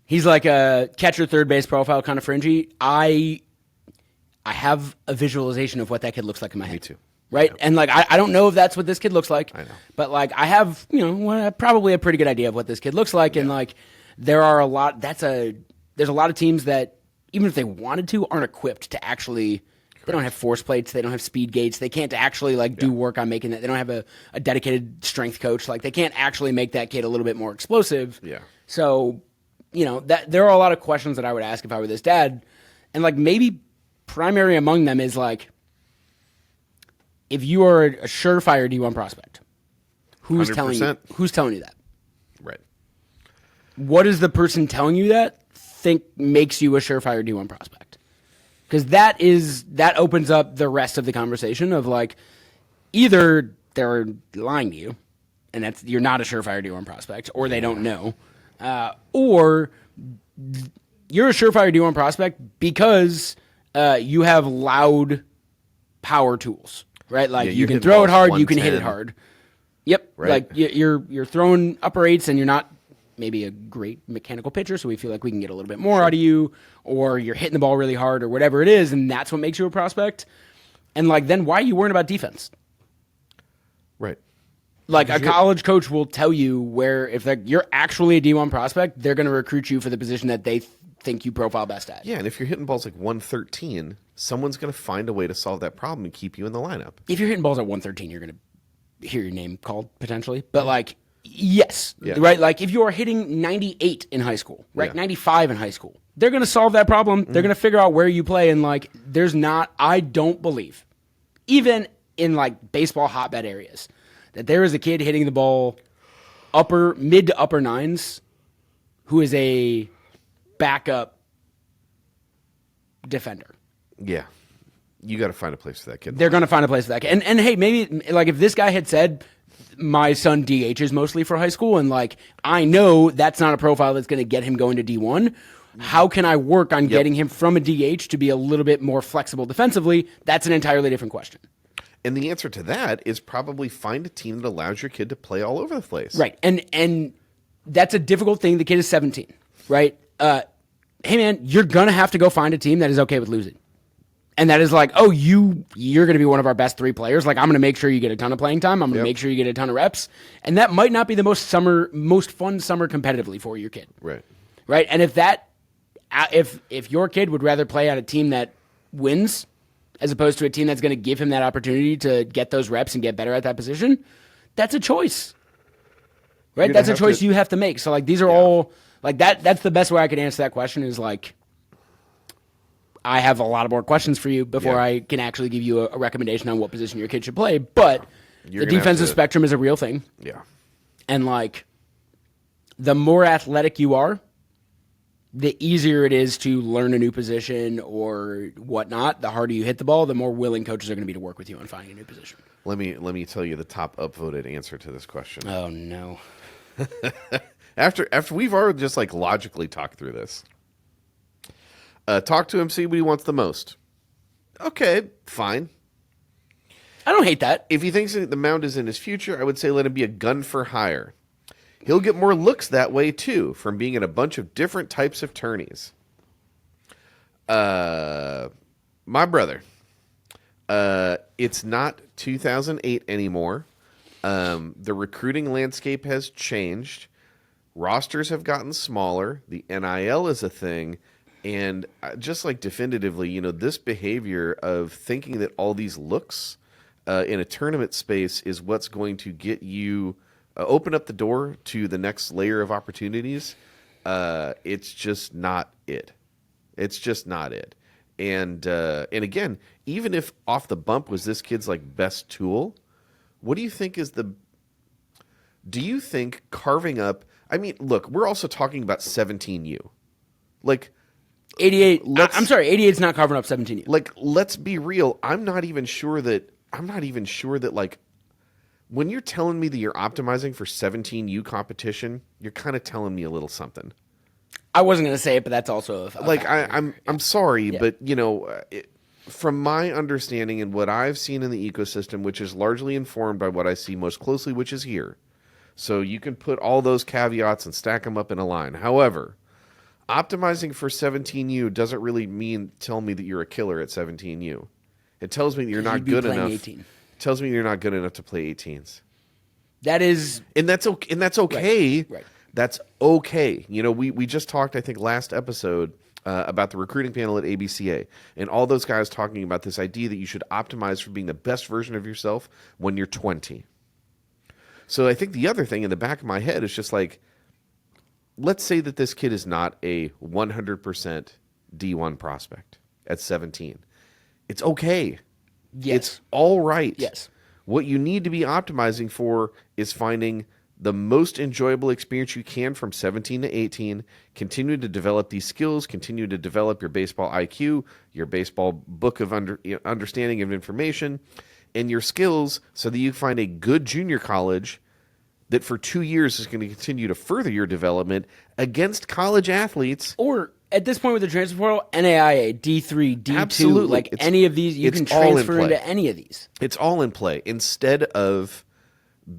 he's like a catcher third base profile kind of fringy, I have a visualization of what that kid looks like in my head. Me too. Right? And like I don't know if that's what this kid looks like. I know. But like I have, probably a pretty good idea of what this kid looks like. And like there are a lot there's a lot of teams that even if they wanted to aren't equipped to actually they don't have force plates, they don't have speed gates, they can't actually like do work on making that. They don't have a dedicated strength coach. Like they can't actually make that kid a little bit more explosive. Yeah. So, that there are a lot of questions that I would ask if I were this dad. And like maybe primary among them is like, if you are a surefire D1 prospect, who's telling you that? Right. What is the person telling you that think makes you a surefire D1 prospect? Because that opens up the rest of the conversation of like, either they're lying to you, and you're not a surefire D1 prospect, or they don't know, or you're a surefire D1 prospect because you have loud power tools, right? Like you can throw it hard, you can hit it hard. Yep. Right. Like you're throwing upper eights and you're not maybe a great mechanical pitcher, so we feel like we can get a little bit more out of you, or you're hitting the ball really hard or whatever it is, and that's what makes you a prospect. And like then why are you worrying about defense? Right. Like a college coach will tell you where if you're actually a D1 prospect, they're going to recruit you for the position that they think you profile best at. Yeah, and if you're hitting balls like 113, someone's going to find a way to solve that problem and keep you in the lineup. If you're hitting balls at 113, you're going to hear your name called potentially. But like, yes, right? Like if you are hitting 98 in high school, right? 95 in high school, they're going to solve that problem. They're going to figure out where you play. And like, I don't believe, even in like baseball hotbed areas, that there is a kid hitting the ball mid to upper nines who is a backup defender. Yeah. You got to find a place for that kid. They're going to find a place for that kid. And hey, maybe like if this guy had said, my son DHs mostly for high school, and like I know that's not a profile that's going to get him going to D1. How can I work on getting him from a DH to be a little bit more flexible defensively? That's an entirely different question. And the answer to that is probably find a team that allows your kid to play all over the place. Right. And that's a difficult thing. The kid is 17, right? Hey man, you're going to have to go find a team that is okay with losing. And that is like, oh, you're going to be one of our best 3 players. Like, I'm going to make sure you get a ton of playing time. I'm going to make sure you get a ton of reps. And that might not be the most fun summer competitively for your kid. Right. Right. And if your kid would rather play on a team that wins as opposed to a team that's going to give him that opportunity to get those reps and get better at that position, that's a choice. Right? That's a choice you have to make. So like these are all like that's the best way I could answer that question is like I have a lot of more questions for you before I can actually give you a recommendation on what position your kid should play, but the defensive spectrum is a real thing. Yeah. And like the more athletic you are, the easier it is to learn a new position or whatnot. The harder you hit the ball, the more willing coaches are going to be to work with you on finding a new position. Let me tell you the top upvoted answer to this question. Oh no. After we've already just like logically talked through this. Talk to him, see what he wants the most. Okay, fine. I don't hate that. If he thinks that the mound is in his future, I would say let him be a gun for hire. He'll get more looks that way, too, from being in a bunch of different types of tourneys. My brother. It's not 2008 anymore. The recruiting landscape has changed. Rosters have gotten smaller. The NIL is a thing. And just like definitively, this behavior of thinking that all these looks in a tournament space is what's going to get you open up the door to the next layer of opportunities. It's just not it. It's just not it. And again, even if off the bump was this kid's like best tool, what do you think is do you think carving up? I mean, look, we're also talking about 17U, like. 88. I'm sorry, 88's not carving up 17U. Like, let's be real. I'm not even sure that like when you're telling me that you're optimizing for 17U competition, you're kind of telling me a little something. I wasn't going to say it, but that's also like I'm sorry, but from my understanding and what I've seen in the ecosystem, which is largely informed by what I see most closely, which is here. So you can put all those caveats and stack them up in a line. However, optimizing for 17U doesn't really tell me that you're a killer at 17U. It tells me that you're not good enough. 18. It tells me you're not good enough to play 18s. That is, and that's okay. Right. That's okay. We just talked, I think, last episode about the recruiting panel at ABCA, and all those guys talking about this idea that you should optimize for being the best version of yourself when you're 20. So I think the other thing in the back of my head is just like, let's say that this kid is not a 100% D1 prospect at 17. It's okay. Yes. It's all right. Yes. What you need to be optimizing for is finding the most enjoyable experience you can from 17 to 18, continue to develop these skills, continue to develop your baseball IQ, your baseball book of understanding of information, and your skills so that you find a good junior college that for 2 years is going to continue to further your development against college athletes. Or at this point with the transfer portal, NAIA, D3, D2, absolutely. Like any of these, you can transfer into any of these. It's all in play. Instead of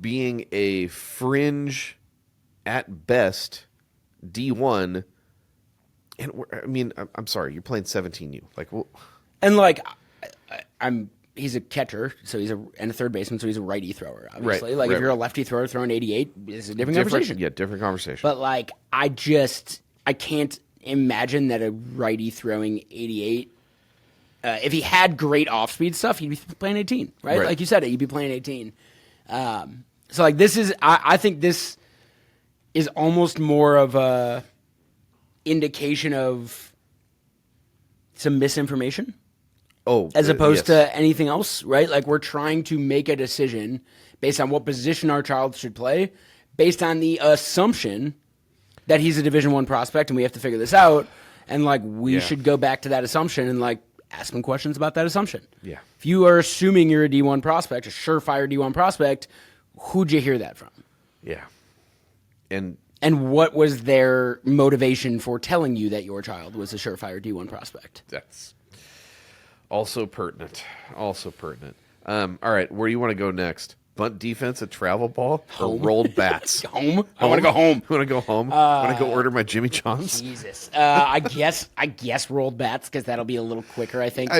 being a fringe, at best, D1, and I mean, I'm sorry, you're playing 17U. Like, well, and like, he's a catcher, so and a third baseman, so he's a righty thrower, obviously. If you're a lefty thrower throwing 88, it's a different conversation. Yeah, different conversation. But like, I can't imagine that a righty throwing 88, if he had great off-speed stuff, he'd be playing 18, right? Like you said, he'd be playing 18. So like this is, I think this is almost more of a indication of some misinformation. As opposed to anything else, right? Like we're trying to make a decision based on what position our child should play, based on the assumption that he's a Division I prospect, and we have to figure this out. And like we should go back to that assumption and like ask them questions about that assumption. Yeah. If you are assuming you're a D1 prospect, a surefire D1 prospect, who'd you hear that from? Yeah. And what was their motivation for telling you that your child was a surefire D1 prospect? that's also pertinent. All right, where do you want to go next? Bunt defense, a travel ball, or rolled bats? Home? I want to go home. You want to go home? Want to go order my Jimmy John's? Jesus. I guess rolled bats, because that'll be a little quicker, I think.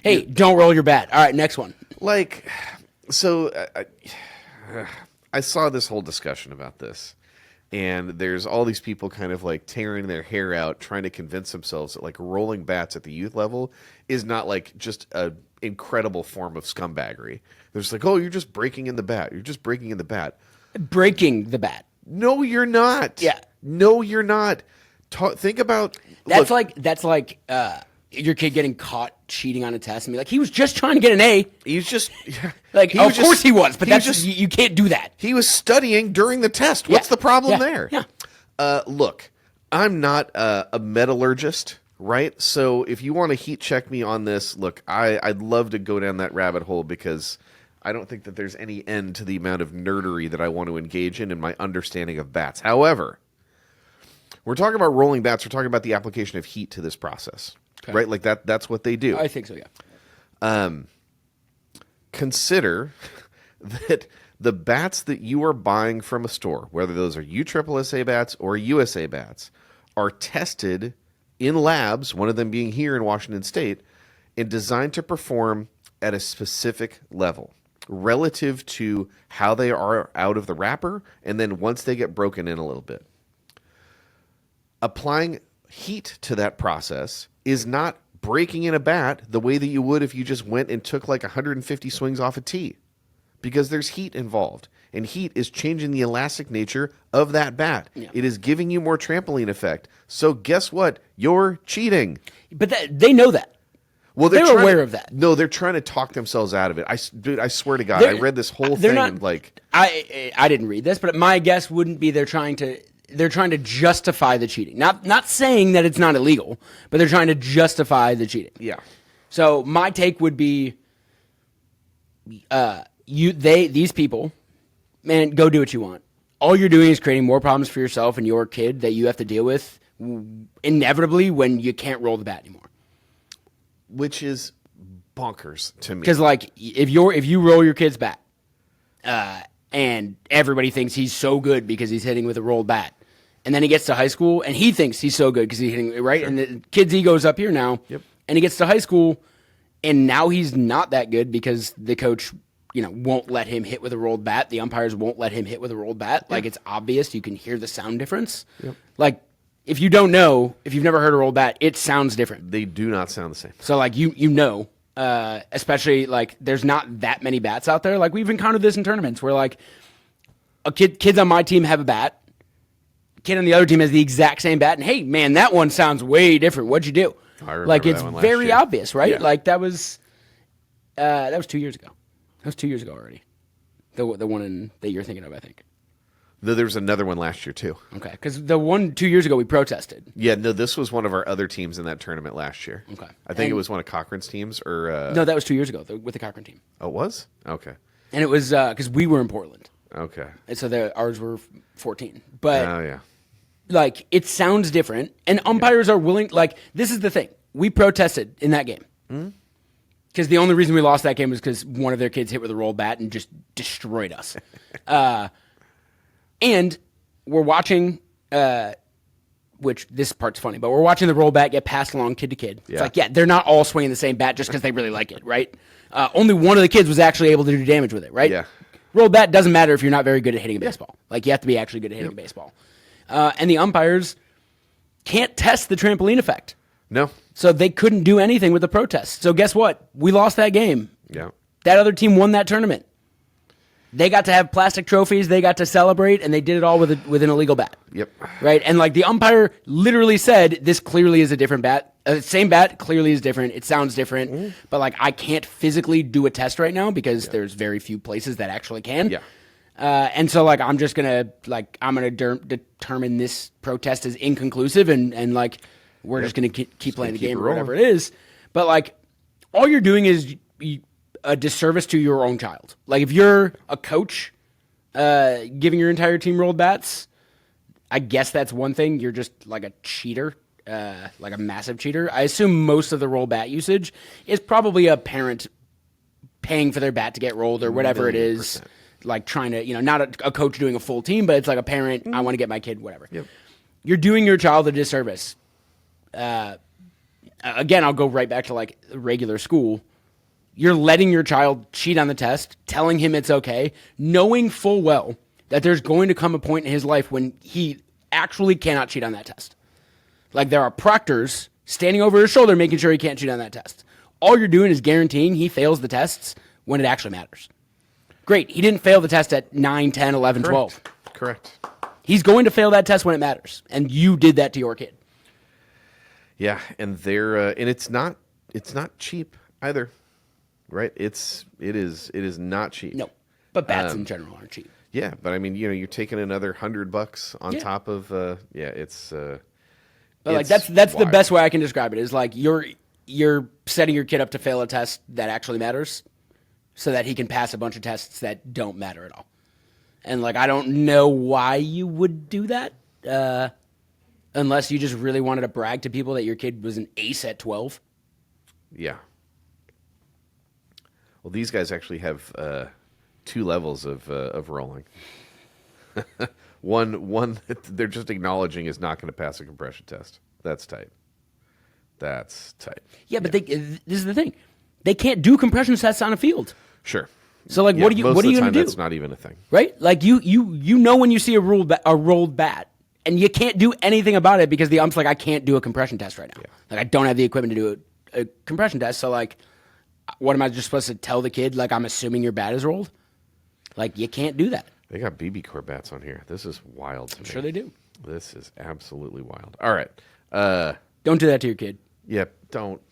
Hey, don't roll your bat. All right, next one. I saw this whole discussion about this, and there's all these people kind of like tearing their hair out, trying to convince themselves that like rolling bats at the youth level is not like just a incredible form of scumbaggery. They're just like, oh, you're just breaking in the bat. You're just breaking in the bat. Breaking the bat. No, you're not. Yeah. No, you're not. Think about that's like your kid getting caught cheating on a test and be like, he was just trying to get an A. He's just like, of course he was, but you can't do that. He was studying during the test. What's the problem there? Yeah. Look, I'm not a metallurgist, right? So if you want to heat check me on this, look, I'd love to go down that rabbit hole, because I don't think that there's any end to the amount of nerdery that I want to engage in my understanding of bats. However, we're talking about rolling bats. We're talking about the application of heat to this process. Okay. Right? Like that's what they do. I think so, yeah. Consider that the bats that you are buying from a store, whether those are USSSA bats or USA bats, are tested in labs, one of them being here in Washington State, and designed to perform at a specific level relative to how they are out of the wrapper, and then once they get broken in a little bit. Applying heat to that process is not breaking in a bat the way that you would if you just went and took like 150 swings off a tee, because there's heat involved, and heat is changing the elastic nature of that bat. Yeah. It is giving you more trampoline effect. So guess what? You're cheating. But they know that. Well, they're aware of that. No, they're trying to talk themselves out of it. I swear to God, I read this whole thing. I didn't read this, but my guess wouldn't be they're trying to justify the cheating. Not saying that it's not illegal, but they're trying to justify the cheating. Yeah. So my take would be, these people, man, go do what you want. All you're doing is creating more problems for yourself and your kid that you have to deal with inevitably when you can't roll the bat anymore. Which is bonkers to me. Because like if you roll your kid's bat, and everybody thinks he's so good because he's hitting with a rolled bat, and then he gets to high school and he thinks he's so good because he's hitting right, and the kid's ego's up here now. Yep. And he gets to high school, and now he's not that good because the coach, won't let him hit with a rolled bat. The umpires won't let him hit with a rolled bat. Yeah. Like, it's obvious. You can hear the sound difference. Yep. Like, if you don't know, if you've never heard a rolled bat, it sounds different. They do not sound the same. So, like, especially, like, there's not that many bats out there. Like, we've encountered this in tournaments where, like, kids on my team have a bat. Kid on the other team has the exact same bat. And, hey, man, that one sounds way different. What'd you do? I remember like, it's that one very year. obvious, right? Yeah. Like, that was 2 years ago. That was 2 years ago already. The one that you're thinking of, I think. No, there was another one last year, too. Okay, because the one 2 years ago we protested. Yeah, no, this was one of our other teams in that tournament last year. Okay. I think it was one of Cochran's teams, or... No, that was 2 years ago with the Cochrane team. Oh, it was? Okay. And it was because we were in Portland. Okay. And so ours were 14. But, oh, yeah. Like, it sounds different, and umpires are willing... Like, this is the thing. We protested in that game. Because the only reason we lost that game was because one of their kids hit with a rolled bat and just destroyed us. And we're watching, which this part's funny, but we're watching the roll bat get passed along kid to kid. Yeah. It's like, they're not all swinging the same bat just because they really like it, right? Only one of the kids was actually able to do damage with it, right? Yeah. Roll bat doesn't matter if you're not very good at hitting a baseball. Like, you have to be actually good at hitting a baseball. And the umpires can't test the trampoline effect. No. So they couldn't do anything with the protest. So guess what? We lost that game. Yeah. That other team won that tournament. They got to have plastic trophies. They got to celebrate, and they did it all with an illegal bat. Yep. Right? And, like, the umpire literally said, this clearly is a different bat. Same bat clearly is different. It sounds different. But, like, I can't physically do a test right now because there's very few places that actually can. Yeah. And so, like, I'm just going to, determine this protest as inconclusive and like, we're just going to keep playing the game or whatever it is. But, like, all you're doing is a disservice to your own child. Like if you're a coach giving your entire team rolled bats, I guess that's one thing. You're just like a cheater, like a massive cheater. I assume most of the roll bat usage is probably a parent paying for their bat to get rolled or whatever it is. Like trying to, not a coach doing a full team, but it's like a parent, I want to get my kid, whatever. Yep. You're doing your child a disservice. Again, I'll go right back to like regular school. You're letting your child cheat on the test, telling him it's okay, knowing full well that there's going to come a point in his life when he actually cannot cheat on that test. Like there are proctors standing over his shoulder making sure he can't cheat on that test. All you're doing is guaranteeing he fails the tests when it actually matters. Great. He didn't fail the test at 9, 10, 11, 12. Correct. He's going to fail that test when it matters. And you did that to your kid. Yeah, and and it's not cheap either. Right? It is not cheap. No. But bats in general aren't cheap. Yeah, but I mean, you're taking another $100 on top of it's but like that's the best way I can describe it is like you're setting your kid up to fail a test that actually matters so that he can pass a bunch of tests that don't matter at all. And like I don't know why you would do that unless you just really wanted to brag to people that your kid was an ace at 12. Yeah. Well, these guys actually have 2 levels of rolling. one that they're just acknowledging is not going to pass a compression test. That's tight. Yeah, but this is the thing. They can't do compression tests on a field. Sure. So like, what are you going to do? That's not even a thing, right? Like you know when you see a rolled bat, and you can't do anything about it because the ump's like, I can't do a compression test right now. Yeah. Like I don't have the equipment to do a compression test. So like, what am I just supposed to tell the kid? Like I'm assuming your bat is rolled. Like you can't do that. They got BB Core bats on here. This is wild to me. Sure they do. This is absolutely wild. All right. Don't do that to your kid. Yep. Don't.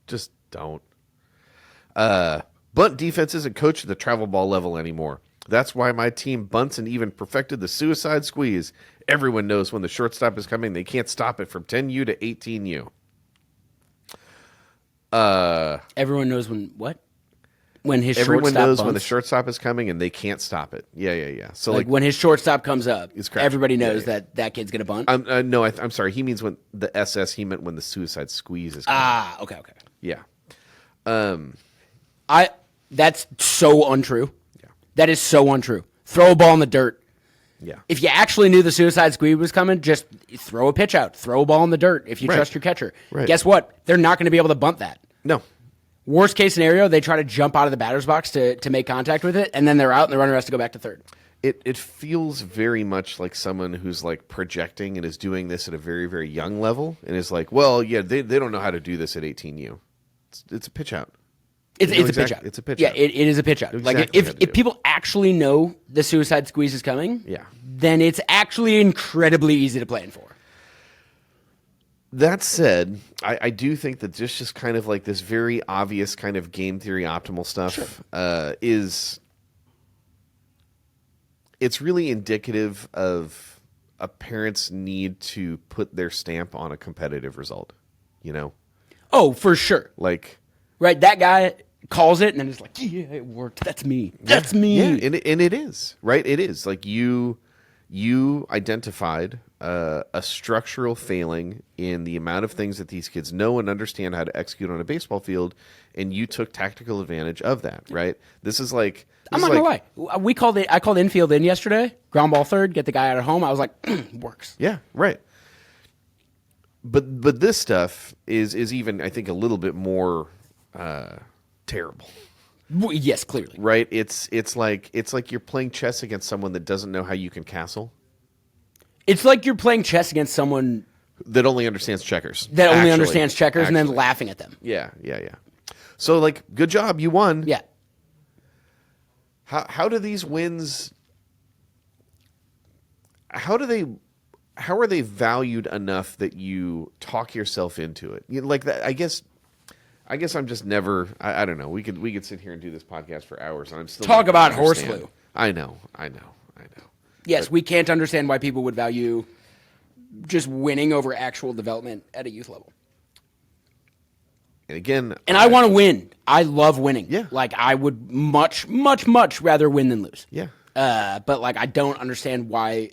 Just don't. Bunt defense isn't coached at the travel ball level anymore. That's why my team bunts and even perfected the suicide squeeze. Everyone knows when the shortstop is coming. They can't stop it from 10U to 18U. Everyone knows when what? When his everyone shortstop knows bunts? when the shortstop is coming and they can't stop it. Yeah. So like when his shortstop comes up, everybody knows that kid's gonna bunt. No, I'm sorry. He means when the SS. He meant when the suicide squeeze is coming. Okay. Yeah. That's so untrue. Yeah. That is so untrue. Throw a ball in the dirt. Yeah. If you actually knew the suicide squeeze was coming, just throw a pitch out. Throw a ball in the dirt if you trust your catcher. Right. Guess what? They're not going to be able to bunt that. No. Worst case scenario, they try to jump out of the batter's box to make contact with it, and then they're out, and the runner has to go back to third. It feels very much like someone who's like projecting and is doing this at a very, very young level and is like, well, yeah, they don't know how to do this at 18U. It's a pitch out. It's a pitch out. It's a pitch out. Yeah, it is a pitch out. Exactly like if people actually know the suicide squeeze is coming, then it's actually incredibly easy to plan for. That said, I do think that just kind of like this very obvious kind of game theory optimal stuff is it's really indicative of a parent's need to put their stamp on a competitive result, Oh, for sure. Like, right, that guy calls it and then it's like, yeah, it worked. That's me. That's me. Yeah, and it is, right? It is. Like you identified a structural failing in the amount of things that these kids know and understand how to execute on a baseball field, and you took tactical advantage of that, right? This is like... I'm not going to lie. I called infield in yesterday, ground ball third, get the guy out of home. I was like, works. Yeah, right. But this stuff is even, I think, a little bit more terrible. Yes, clearly. Right? It's like you're playing chess against someone that doesn't know how you can castle. It's like you're playing chess against someone that only understands checkers. And then laughing at them. Yeah. So, like, good job, you won. Yeah. How do these wins? How are they valued enough that you talk yourself into it? Like that. I guess I'm just never. I don't know. We could sit here and do this podcast for hours, and I'm still talk about horse flu. I know. Yes, we can't understand why people would value just winning over actual development at a youth level. again, And I want to win. I love winning. Yeah. Like, I would much, much, much rather win than lose. Yeah. But, like, I don't understand why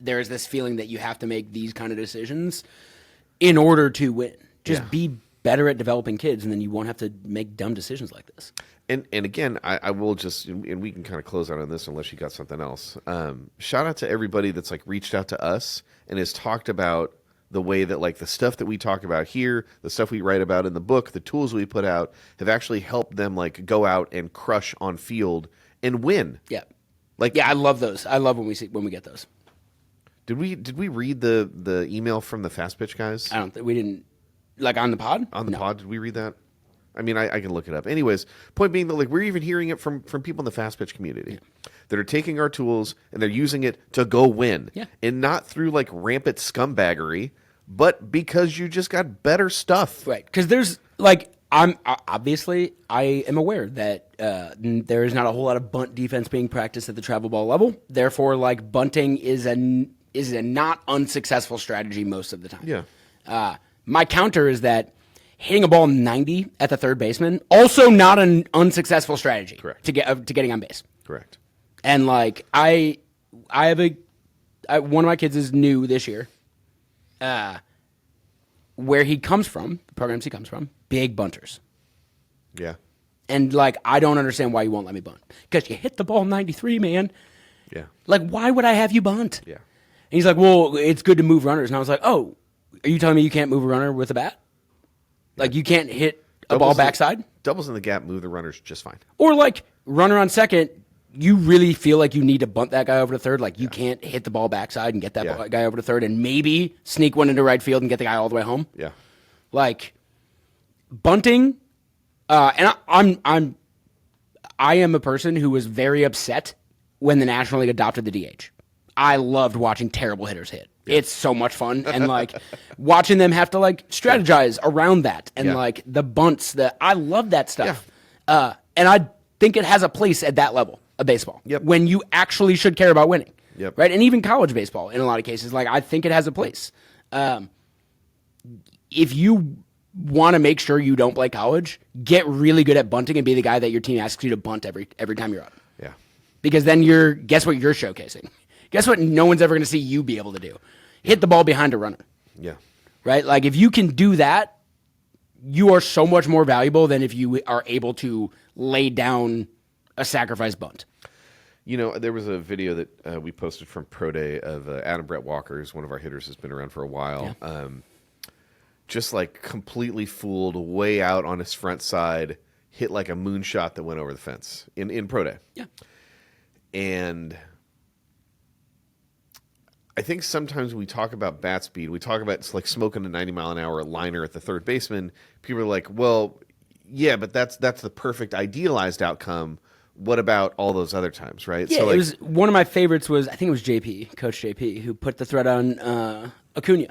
there is this feeling that you have to make these kind of decisions in order to win. Just be better at developing kids, and then you won't have to make dumb decisions like this. And again, I will just, and we can kind of close out on this unless you got something else. Shout out to everybody that's like reached out to us and has talked about the way that like the stuff that we talk about here, the stuff we write about in the book, the tools we put out have actually helped them like go out and crush on field and win. Yeah. Like, Yeah, I love those. I love when we get those. Did we read the email from the fast pitch guys? I don't think we didn't, like, on the pod? On the pod, did we read that? I mean, I can look it up. Anyways, point being that like we're even hearing it from people in the fast pitch community that are taking our tools and they're using it to go win. Yeah. And not through like rampant scumbaggery, but because you just got better stuff. Right. Because there's, like, I am aware that there is not a whole lot of bunt defense being practiced at the travel ball level. Therefore, like, bunting is a not unsuccessful strategy most of the time. Yeah. My counter is that hitting a ball 90 at the third baseman, also not an unsuccessful strategy. Correct. To getting on base. Correct. And, like, I have one of my kids is new this year. Where he comes from, the programs he comes from, big bunters. Yeah. And, like, I don't understand why you won't let me bunt. Because you hit the ball 93, man. Yeah. Like, why would I have you bunt? Yeah. And he's like, well, it's good to move runners. And I was like, oh, are you telling me you can't move a runner with a bat? Like, you can't hit a ball backside? Doubles in the gap, move the runners just fine. Or, like, runner on second, you really feel like you need to bunt that guy over to third? Like, you can't hit the ball backside and get that guy over to third and maybe sneak one into right field and get the guy all the way home? Yeah. Like, bunting, and I am a person who was very upset when the National League adopted the DH. I loved watching terrible hitters hit. It's so much fun. And, like, watching them have to, like, strategize around that. And, like, the bunts, I love that stuff. Yeah. And I think it has a place at that level of baseball. Yep. When you actually should care about winning. Yep. Right? And even college baseball, in a lot of cases, like, I think it has a place. If you want to make sure you don't play college, get really good at bunting and be the guy that your team asks you to bunt every time you're up. Yeah. Because then guess what you're showcasing? Guess what no one's ever going to see you be able to do? Hit the ball behind a runner. Yeah. Right? Like, if you can do that, you are so much more valuable than if you are able to lay down a sacrifice bunt. You know, there was a video that we posted from Pro Day of Adam Brett Walker, who's one of our hitters, has been around for a while. Yeah. Just like completely fooled, way out on his front side, hit like a moonshot that went over the fence in Pro Day. Yeah. And I think sometimes when we talk about bat speed, we talk about it's like smoking a 90-mile-an-hour liner at the third baseman. People are like, well, yeah, but that's the perfect idealized outcome. What about all those other times, right? Yeah, so, like, it was one of my favorites was, I think it was JP, Coach JP, who put the thread on Acuna.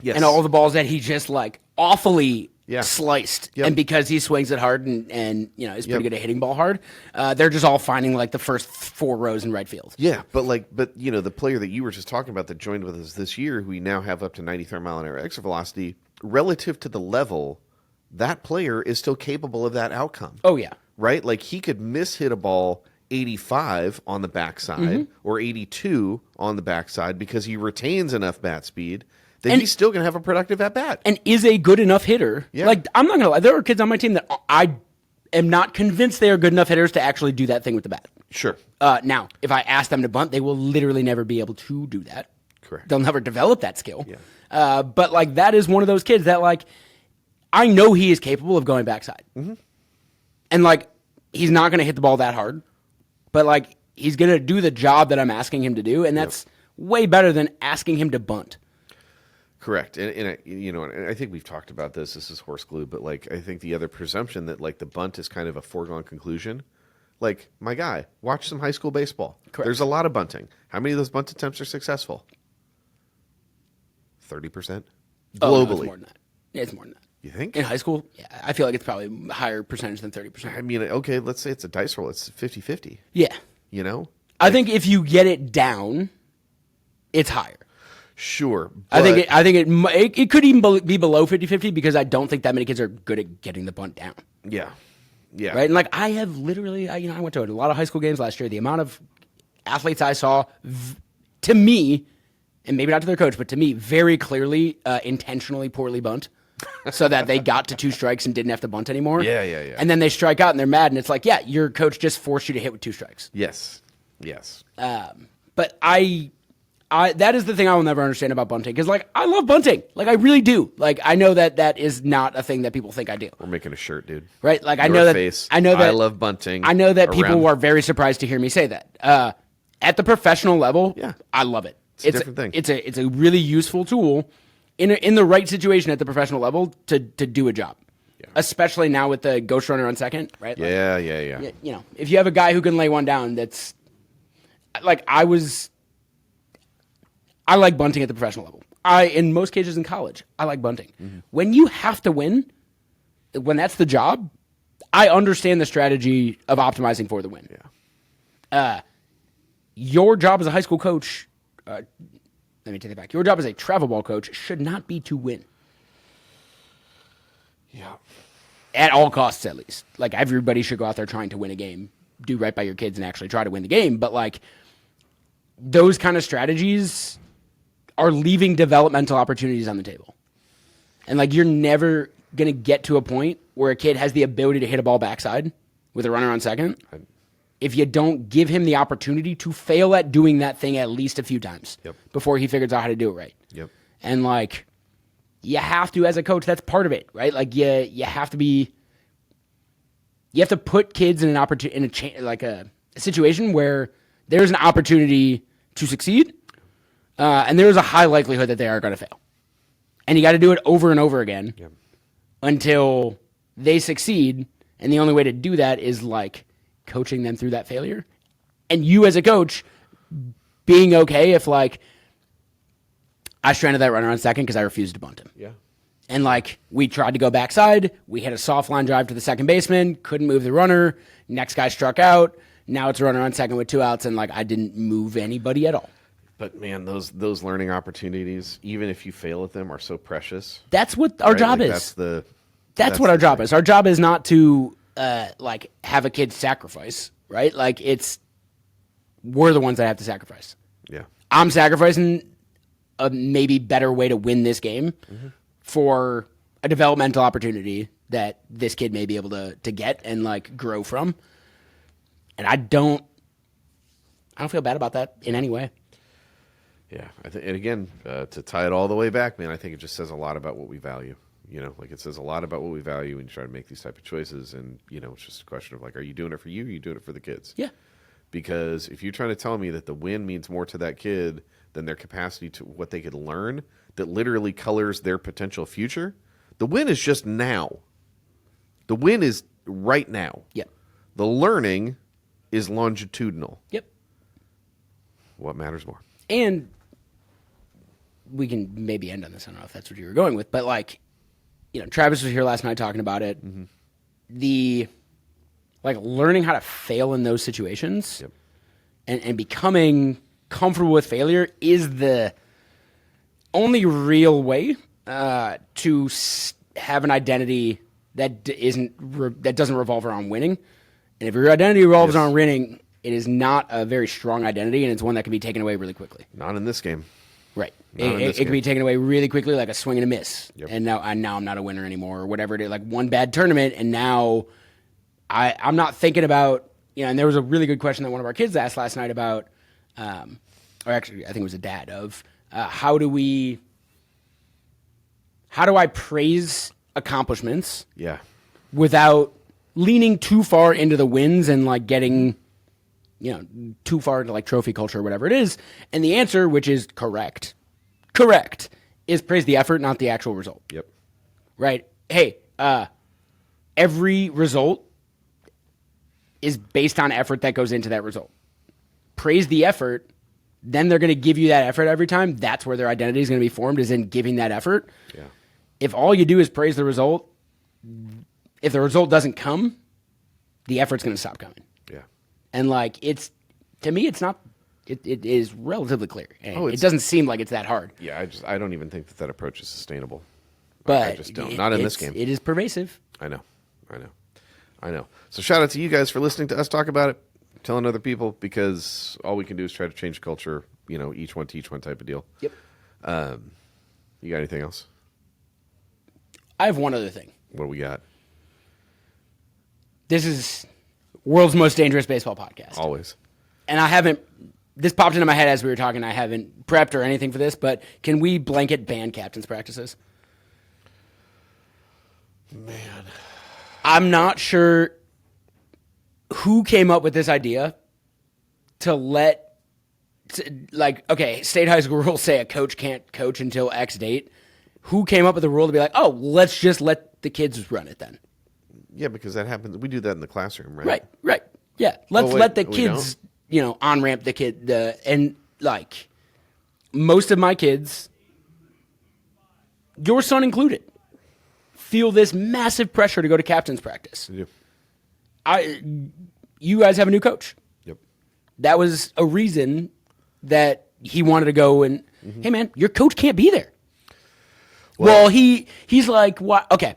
Yes. And all the balls that he just, like, awfully sliced. Yep. And because he swings it hard and you know, is pretty good at hitting ball hard, they're just all finding, like, the first 4 rows in right field. Yeah, but you know, the player that you were just talking about that joined with us this year, who we now have up to 93-mile-an-hour exit velocity, relative to the level, that player is still capable of that outcome. Oh, yeah. Right? Like, he could hit a ball 85 on the backside or 82 on the backside because he retains enough bat speed that he's still going to have a productive at-bat. And is a good enough hitter. Yeah. Like, I'm not going to lie. There are kids on my team that I am not convinced they are good enough hitters to actually do that thing with the bat. Sure. Now, if I ask them to bunt, they will literally never be able to do that. Correct. They'll never develop that skill. Yeah. But, like, that is one of those kids that, like, I know he is capable of going backside. Mm-hmm. And, like, he's not going to hit the ball that hard. But, like, he's going to do the job that I'm asking him to do, and that's way better than asking him to bunt. Correct. And you know, and I think we've talked about this. This is horse glue, but, like, I think the other presumption that, like, the bunt is kind of a foregone conclusion. Like, my guy, watch some high school baseball. Correct. There's a lot of bunting. How many of those bunt attempts are successful? 30%? Globally. Oh, no, it's more than that. Yeah, it's more than that. You think? In high school? Yeah, I feel like it's probably a higher percentage than 30%. I mean, okay, let's say it's a dice roll. It's 50-50. Yeah. You know? I think if you get it down, it's higher. Sure. I think it could even be below 50-50 because I don't think that many kids are good at getting the bunt down. Yeah. Yeah. Right? And like I have literally, I went to a lot of high school games last year. The amount of athletes I saw, to me, and maybe not to their coach, but to me, very clearly intentionally poorly bunt so that they got to 2 strikes and didn't have to bunt anymore. Yeah. And then they strike out and they're mad. And it's like, yeah, your coach just forced you to hit with 2 strikes. Yes. But I that is the thing I will never understand about bunting because, like, I love bunting. Like, I really do. Like, I know that is not a thing that people think I do. We're making a shirt, dude. Right? Like, I love bunting. I know that people are very surprised to hear me say that. At the professional level, I love it. It's a different thing. It's a really useful tool in the right situation at the professional level to do a job. Yeah. Especially now with the ghost runner on second, right? Yeah. You know, if you have a guy who can lay one down, that's like I like bunting at the professional level. In most cases in college, I like bunting. Mm-hmm. When you have to win, when that's the job, I understand the strategy of optimizing for the win. Yeah. Your job as a high school coach, let me take it back. Your job as a travel ball coach should not be to win. Yeah. At all costs, at least. Like, everybody should go out there trying to win a game, do right by your kids, and actually try to win the game. But, like, those kind of strategies are leaving developmental opportunities on the table. And, like, you're never going to get to a point where a kid has the ability to hit a ball backside with a runner on second if you don't give him the opportunity to fail at doing that thing at least a few times before he figures out how to do it right. Yep. And, like, you have to, as a coach, that's part of it, right? Like, you have to put kids in a situation where there's an opportunity to succeed, and there is a high likelihood that they are going to fail. And you got to do it over and over again until they succeed. And the only way to do that is, like, coaching them through that failure. And you as a coach being okay if, like, I stranded that runner on second because I refused to bunt him. Yeah. And, like, we tried to go backside. We hit a soft line drive to the second baseman. Couldn't move the runner. Next guy struck out. Now it's a runner on second with 2 outs, and, like, I didn't move anybody at all. But, man, those learning opportunities, even if you fail at them, are so precious. That's what our job is. That's what our job is. Our job is not to, like, have a kid sacrifice, right? Like, we're the ones that have to sacrifice. Yeah. I'm sacrificing a maybe better way to win this game for a developmental opportunity that this kid may be able to get and, like, grow from. And I don't feel bad about that in any way. Yeah, and again, to tie it all the way back, man, I think it just says a lot about what we value. You know, like, it says a lot about what we value when you try to make these type of choices. And, you know, it's just a question of, like, are you doing it for you or are you doing it for the kids? Yeah. Because if you're trying to tell me that the win means more to that kid than their capacity to what they could learn, that literally colors their potential future, the win is just now. The win is right now. Yep. The learning is longitudinal. Yep. What matters more? And we can maybe end on this. I don't know if that's what you were going with, but, like, you know, Travis was here last night talking about it. Mm-hmm. The, like, learning how to fail in those situations and becoming comfortable with failure is the only real way to have an identity that doesn't revolve around winning. And if your identity revolves around winning, it is not a very strong identity, and it's one that can be taken away really quickly. Not in this game. Right. It can be taken away really quickly, like a swing and a miss. Yep. And now I'm not a winner anymore, or whatever it is. Like, one bad tournament, and now I'm not thinking about, you know, and there was a really good question that one of our kids asked last night about, or actually I think it was a dad, of how do I praise accomplishments without leaning too far into the wins and, like, getting, you know, too far into, like, trophy culture or whatever it is. And the answer, which is correct, is praise the effort, not the actual result. Yep. Right? Hey, every result is based on effort that goes into that result. Praise the effort, then they're going to give you that effort every time. That's where their identity is going to be formed, is in giving that effort. Yeah. If all you do is praise the result, if the result doesn't come, the effort's going to stop coming. Yeah. And, like, to me, it's not It is relatively clear. And Oh, it doesn't seem like it's that hard. Yeah, I don't even think that approach is sustainable. But I just don't. Not in this game. It is pervasive. I know. So shout out to you guys for listening to us talk about it, telling other people, because all we can do is try to change culture, each one teach one type of deal. Yep. You got anything else? I have one other thing. What do we got? This is world's most dangerous baseball podcast. Always. And this popped into my head as we were talking. I haven't prepped or anything for this, but can we blanket ban captain's practices? Man. I'm not sure who came up with this idea to state high school rules say a coach can't coach until X date. Who came up with the rule to be like, oh, let's just let the kids run it then? Yeah, because that happens. We do that in the classroom, right? Right. Yeah. Let's let the we kids, on-ramp the kid. And most of my kids, your son included, feel this massive pressure to go to captain's practice. Yeah. You guys have a new coach. Yep. That was a reason that he wanted to go and, hey man, your coach can't be there. Well, he's like, what? Okay.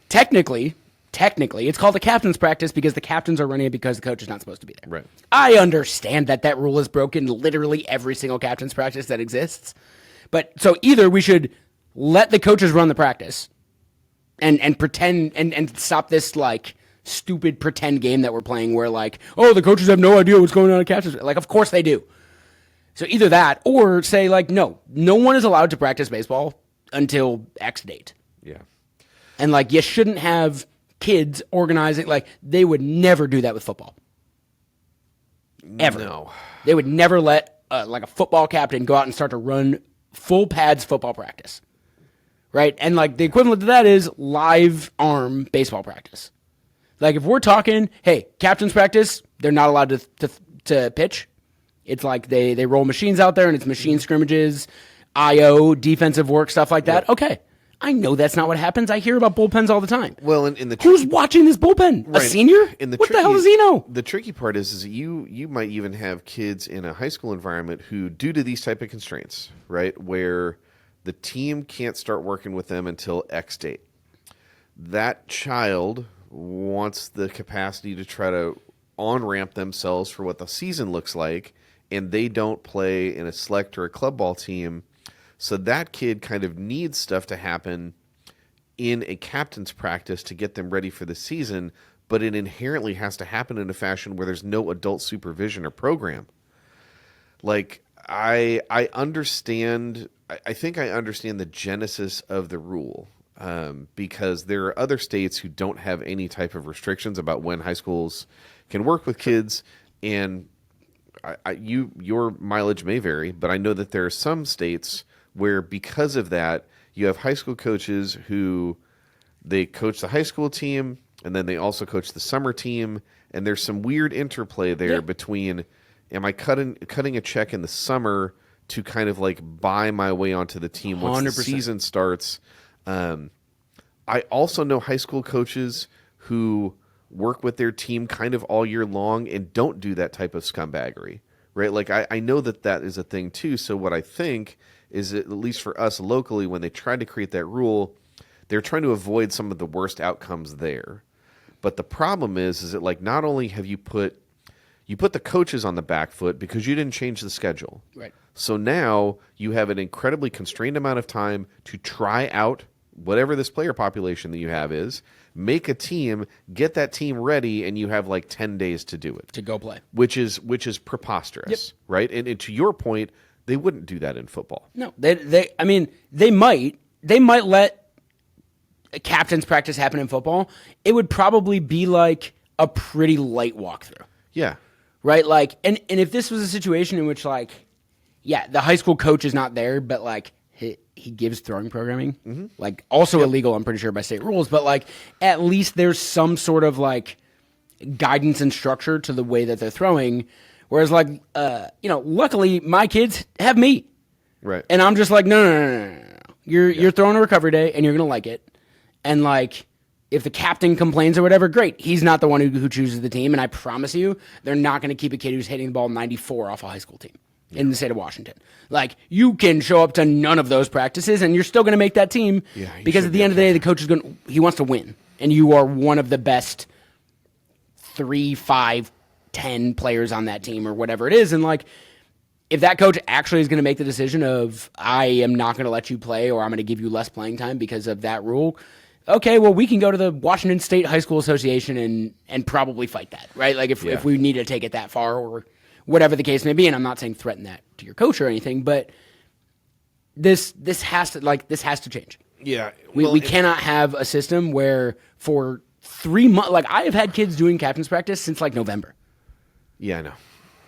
Technically, it's called a captain's practice because the captains are running it because the coach is not supposed to be there. Right. I understand that rule is broken literally every single captain's practice that exists. But so either we should let the coaches run the practice and pretend and stop this stupid pretend game that we're playing where the coaches have no idea what's going on at captain's. Of course they do. So either that or say no one is allowed to practice baseball until X date. Yeah. And you shouldn't have kids organizing. They would never do that with football. Ever. No. They would never let a football captain go out and start to run full pads football practice. Right? And the equivalent to that is live arm baseball practice. If we're talking, hey, captain's practice, they're not allowed to pitch. It's they roll machines out there and it's machine scrimmages, IO, defensive work, stuff like that. Yep. Okay. I know that's not what happens. I hear about bullpens all the time. Well, who's watching this bullpen? Right. A senior? What the hell does he know? The tricky part is that you might even have kids in a high school environment who, due to these type of constraints, right, where the team can't start working with them until X date. That child wants the capacity to try to on-ramp themselves for what the season looks like, and they don't play in a select or a club ball team. So that kid kind of needs stuff to happen in a captain's practice to get them ready for the season, but it inherently has to happen in a fashion where there's no adult supervision or program. I understand. I think I understand the genesis of the rule because there are other states who don't have any type of restrictions about when high schools can work with kids, and your mileage may vary, but I know that there are some states where because of that, you have high school coaches who they coach the high school team and then they also coach the summer team, and there's some weird interplay there between, am I cutting a check in the summer to kind of buy my way onto the team once 100%. The season starts. I also know high school coaches who work with their team kind of all year long and don't do that type of scumbaggery, right? I know that is a thing too. So what I think is that, at least for us locally, when they tried to create that rule, they're trying to avoid some of the worst outcomes there. But the problem is that not only have you put the coaches on the back foot because you didn't change the schedule. Right. So now you have an incredibly constrained amount of time to try out whatever this player population that you have is, make a team, get that team ready, and you have 10 days to do it. To go play. Which is preposterous, right? And to your point, they wouldn't do that in football. No, they might let a captain's practice happen in football. It would probably be a pretty light walkthrough. Yeah. Right? And if this was a situation in which the high school coach is not there, but he gives throwing programming, also illegal, I'm pretty sure, by state rules, but at least there's some sort of guidance and structure to the way that they're throwing. Whereas luckily my kids have me. Right. And I'm just no. You're throwing a recovery day and you're going to like it. And If the captain complains or whatever, great. He's not the one who chooses the team, and I promise you, they're not going to keep a kid who's hitting the ball 94 off a high school team in the state of Washington. Like, you can show up to none of those practices, and you're still going to make that team because at the end of the day, the coach he wants to win, and you are one of the best 3, 5, 10 players on that team or whatever it is, and like, if that coach actually is going to make the decision of, I am not going to let you play or I'm going to give you less playing time because of that rule, okay, well, we can go to the Washington State High School Association and probably fight that, right? Like, if we need to take it that far or whatever the case may be, and I'm not saying threaten that to your coach or anything, but this has to change. Yeah. We cannot have a system where for 3 months, like, I have had kids doing captain's practice since, like, November. Yeah, I know.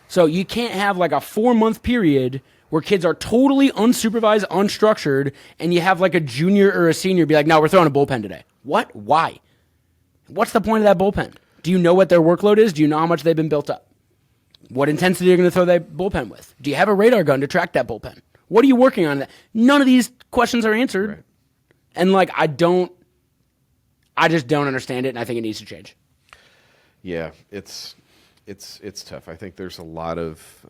So you can't have, like, a 4-month period where kids are totally unsupervised, unstructured, and you have like a junior or a senior be like, no, we're throwing a bullpen today. What? Why? What's the point of that bullpen? Do you know what their workload is? Do you know how much they've been built up? What intensity are you going to throw that bullpen with? Do you have a radar gun to track that bullpen? What are you working on? None of these questions are answered. Right. And like, I just don't understand it, and I think it needs to change. Yeah, it's tough. I think there's a lot of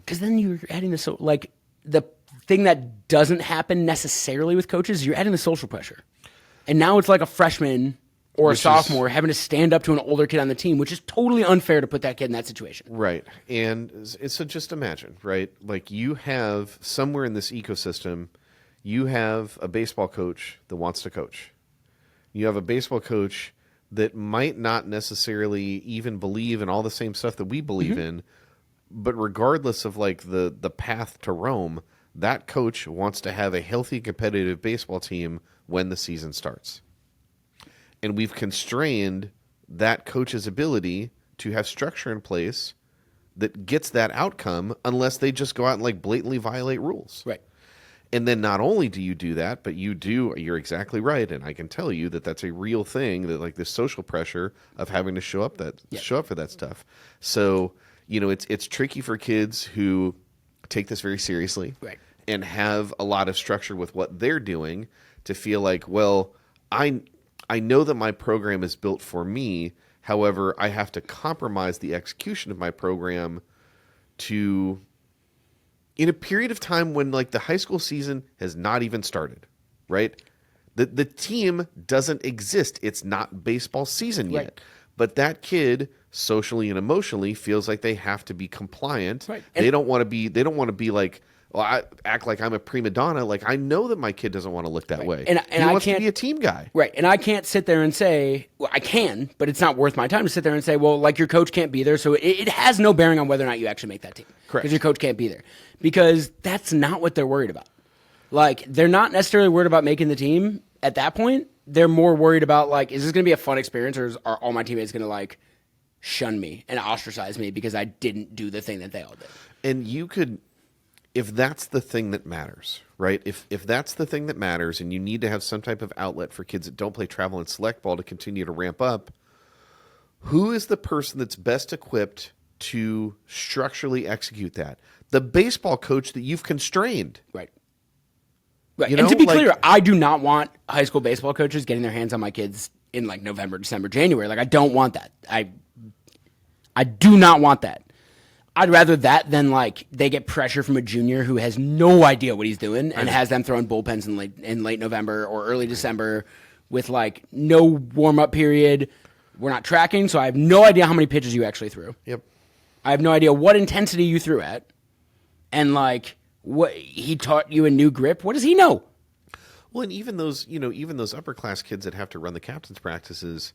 because then you're adding the thing that doesn't happen necessarily with coaches. You're adding the social pressure, and now it's like a freshman or a sophomore having to stand up to an older kid on the team, which is totally unfair to put that kid in that situation. Right, and so just imagine, right? Like, you have somewhere in this ecosystem, you have a baseball coach that wants to coach. You have a baseball coach that might not necessarily even believe in all the same stuff that we believe in, but regardless of like the path to Rome, that coach wants to have a healthy, competitive baseball team when the season starts. And we've constrained that coach's ability to have structure in place that gets that outcome unless they just go out and like blatantly violate rules. Right. And then not only do you do that, but you're exactly right. And I can tell you that that's a real thing, that like this social pressure of having to show up for that stuff. So, it's tricky for kids who take this very seriously, right, and have a lot of structure with what they're doing to feel like, well, I know that my program is built for me. However, I have to compromise the execution of my program in a period of time when like the high school season has not even started, right? The team doesn't exist. It's not baseball season yet. Right. But that kid socially and emotionally feels like they have to be compliant. Right. They don't want to be like, well, I act like I'm a prima donna. Like, I know that my kid doesn't want to look that way. And he wants to be a team guy. Right. And I can't sit there and say, well, I can, but it's not worth my time to sit there and say, well, like, your coach can't be there. So it has no bearing on whether or not you actually make that team. Correct. Because your coach can't be there. Because that's not what they're worried about. Like, they're not necessarily worried about making the team at that point. They're more worried about, like, is this going to be a fun experience, or are all my teammates going to, like, shun me and ostracize me because I didn't do the thing that they all did? And you could, if that's the thing that matters, right? If that's the thing that matters, and you need to have some type of outlet for kids that don't play travel and select ball to continue to ramp up, who is the person that's best equipped to structurally execute that? The baseball coach that you've constrained. Right. Right. And to be clear, I do not want high school baseball coaches getting their hands on my kids in like November, December, January. Like, I don't want that. I do not want that. I'd rather that than like they get pressure from a junior who has no idea what he's doing and has them throwing bullpens in late November or early December with like no warm up period. We're not tracking, so I have no idea how many pitches you actually threw. Yep. I have no idea what intensity you threw at, and like what he taught you a new grip. What does he know? Well, and even those upper class kids that have to run the captain's practices,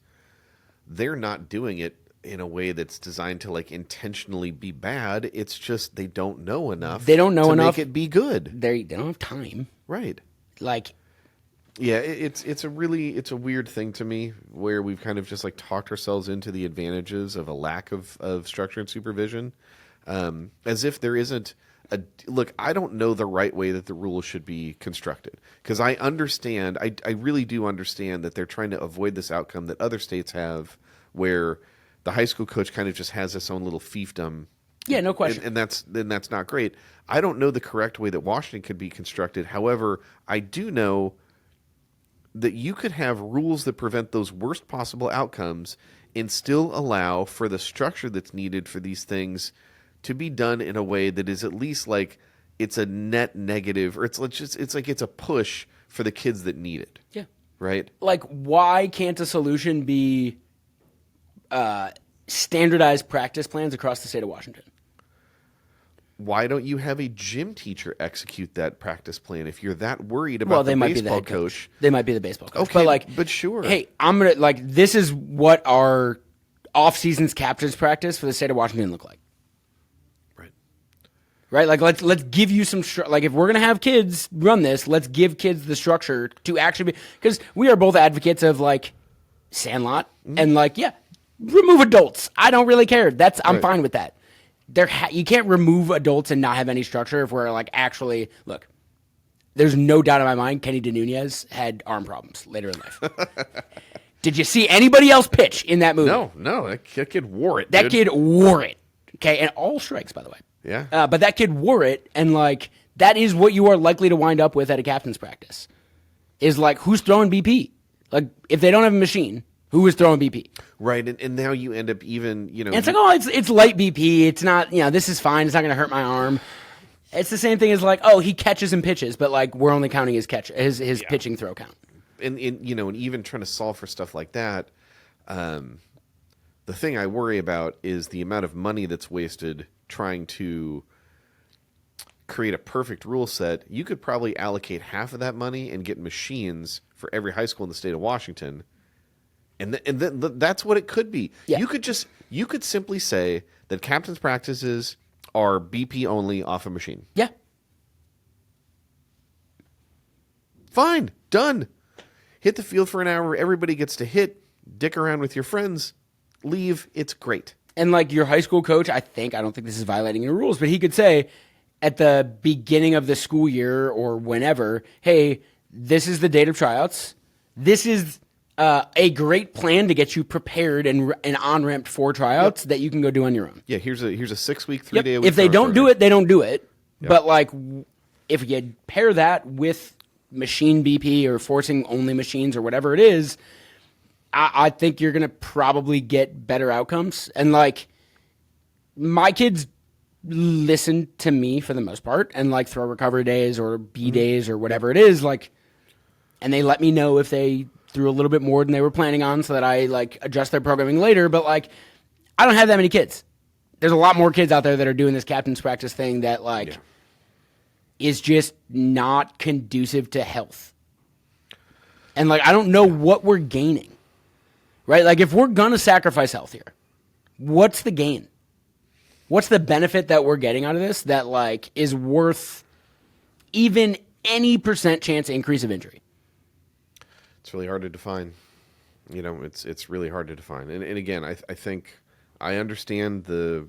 they're not doing it in a way that's designed to like intentionally be bad. It's just they don't know enough. They don't know enough to make it be good. They don't have time. Right. Like, yeah, it's a weird thing to me where we've kind of just like talked ourselves into the advantages of a lack of structure and supervision, as if there isn't look. I don't know the right way that the rules should be constructed, because I understand. I really do understand that they're trying to avoid this outcome that other states have, where the high school coach kind of just has this own little fiefdom. Yeah, no question. And that's not great. I don't know the correct way that Washington could be constructed. However, I do know that you could have rules that prevent those worst possible outcomes and still allow for the structure that's needed for these things to be done in a way that is at least like it's a net negative, or it's like it's a push for the kids that need it. Yeah. Right? Like, why can't a solution be standardized practice plans across the state of Washington? Why don't you have a gym teacher execute that practice plan if you're that worried about the baseball coach? They might be the baseball coach. Okay, but sure. Hey, I'm going to, this is what our off-season's captain's practice for the state of Washington look like. Right? Like, let's give you some like, if we're going to have kids run this, let's give kids the structure to actually be, because we are both advocates of, like, Sandlot and, like, yeah, remove adults. I don't really care. I'm fine with that. You can't remove adults and not have any structure if we're, like, actually, look, there's no doubt in my mind Kenny DeNunez had arm problems later in life. Did you see anybody else pitch in that movie? No, that kid wore it. That kid wore it. Okay, and all strikes, by the way. Yeah. But that kid wore it, and, like, that is what you are likely to wind up with at a captain's practice. Is, like, who's throwing BP? Like, if they don't have a machine, who is throwing BP? Right, and now you end up even, And it's like, oh, it's light BP. It's not, this is fine. It's not going to hurt my arm. It's the same thing as, like, oh, he catches and pitches, but, like, we're only counting his pitching throw count. And even trying to solve for stuff like that, the thing I worry about is the amount of money that's wasted trying to create a perfect rule set. You could probably allocate half of that money and get machines for every high school in the state of Washington, and that's what it could be. Yeah. You could simply say that captain's practices are BP only off a machine. Yeah. Fine, done. Hit the field for an hour. Everybody gets to hit, dick around with your friends, leave. It's great. And, like, your high school coach, I don't think this is violating your rules, but he could say at the beginning of the school year or whenever, hey, this is the date of tryouts. This is a great plan to get you prepared and on-ramped for tryouts that you can go do on your own. Yeah, here's a 6-week, 3-day a week. If they don't do it, they don't do it. Yep. But, like, if you pair that with machine BP or forcing only machines or whatever it is, I think you're going to probably get better outcomes. And, like, my kids listen to me for the most part and, like, throw recovery days or B days or whatever it is, like, and they let me know if they threw a little bit more than they were planning on so that I, like, adjust their programming later. But, like, I don't have that many kids. There's a lot more kids out there that are doing this captain's practice thing that, like, is just not conducive to health. And, like, I don't know what we're gaining. Right? Like, if we're going to sacrifice health here, what's the gain? What's the benefit that we're getting out of this that, like, is worth even any % chance increase of injury? It's really hard to define. It's really hard to define. And again, I think I understand the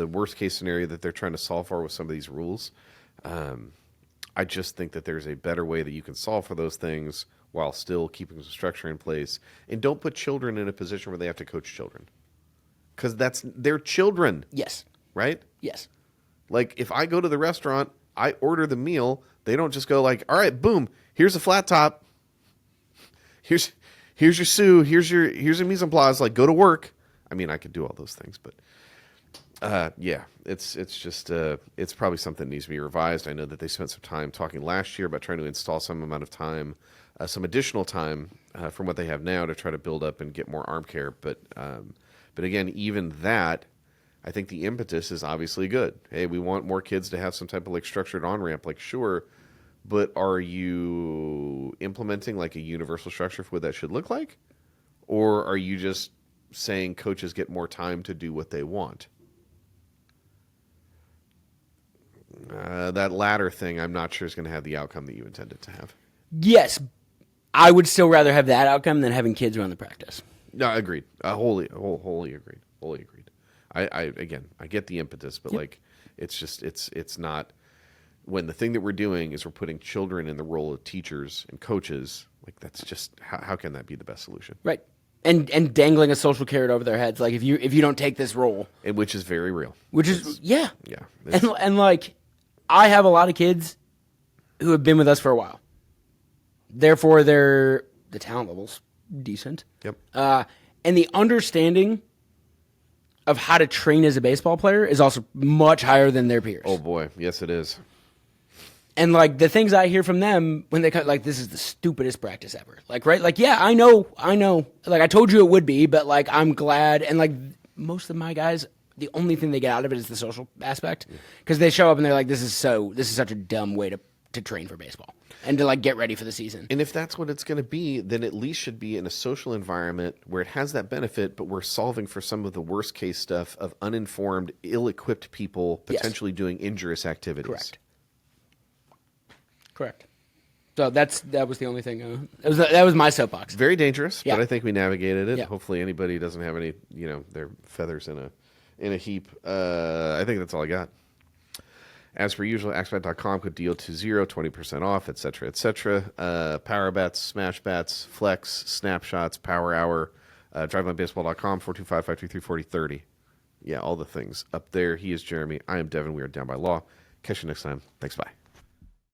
worst case scenario that they're trying to solve for with some of these rules. I just think that there's a better way that you can solve for those things while still keeping some structure in place. And don't put children in a position where they have to coach children. Because they're children. Yes. Right? Yes. Like, if I go to the restaurant, I order the meal, they don't just go like, all right, boom, here's a flat top. Here's your sous, here's your mise en place, like, go to work. I mean, I could do all those things, but it's just it's probably something that needs to be revised. I know that they spent some time talking last year about trying to install some amount of time, some additional time from what they have now to try to build up and get more arm care. But again, even that, I think the impetus is obviously good. Hey, we want more kids to have some type of, like, structured on-ramp, like, sure, but are you implementing, like, a universal structure for what that should look like? Or are you just saying coaches get more time to do what they want? That latter thing, I'm not sure is going to have the outcome that you intended to have. Yes. I would still rather have that outcome than having kids run the practice. No, agreed. Wholly agreed. Wholly agreed. I get the impetus, but like, it's just, it's not, when the thing that we're doing is we're putting children in the role of teachers and coaches, like, that's just, how can that be the best solution? Right. And dangling a social carrot over their heads, like, if you don't take this role. And which is very real. Yeah. Yeah. And like, I have a lot of kids who have been with us for a while. Therefore, the talent level's decent. Yep. And the understanding of how to train as a baseball player is also much higher than their peers. Oh boy, yes it is. And like the things I hear from them when they cut, like, this is the stupidest practice ever. Like, right? Like, yeah, I know. Like, I told you it would be, but like, I'm glad. And like, most of my guys, the only thing they get out of it is the social aspect, because they show up and they're like, this is such a dumb way to train for baseball and to like get ready for the season. And if that's what it's going to be, then at least should be in a social environment where it has that benefit, but we're solving for some of the worst case stuff of uninformed, ill-equipped people potentially doing injurious activities. Correct. So that was the only thing. That was my soapbox. Very dangerous, Yeah. but I think we navigated it. Yeah. Hopefully anybody doesn't have any, their feathers in a heap. I think that's all I got. As per usual, axbat.com, code DO20, 20% off, et cetera. Power bets, smash bets, flex, snapshots, power hour, drivelinebaseball.com, 425-523-4030. Yeah, all the things up there. He is Jeremy. I am Devin. We are Down by Law. Catch you next time. Thanks. Bye.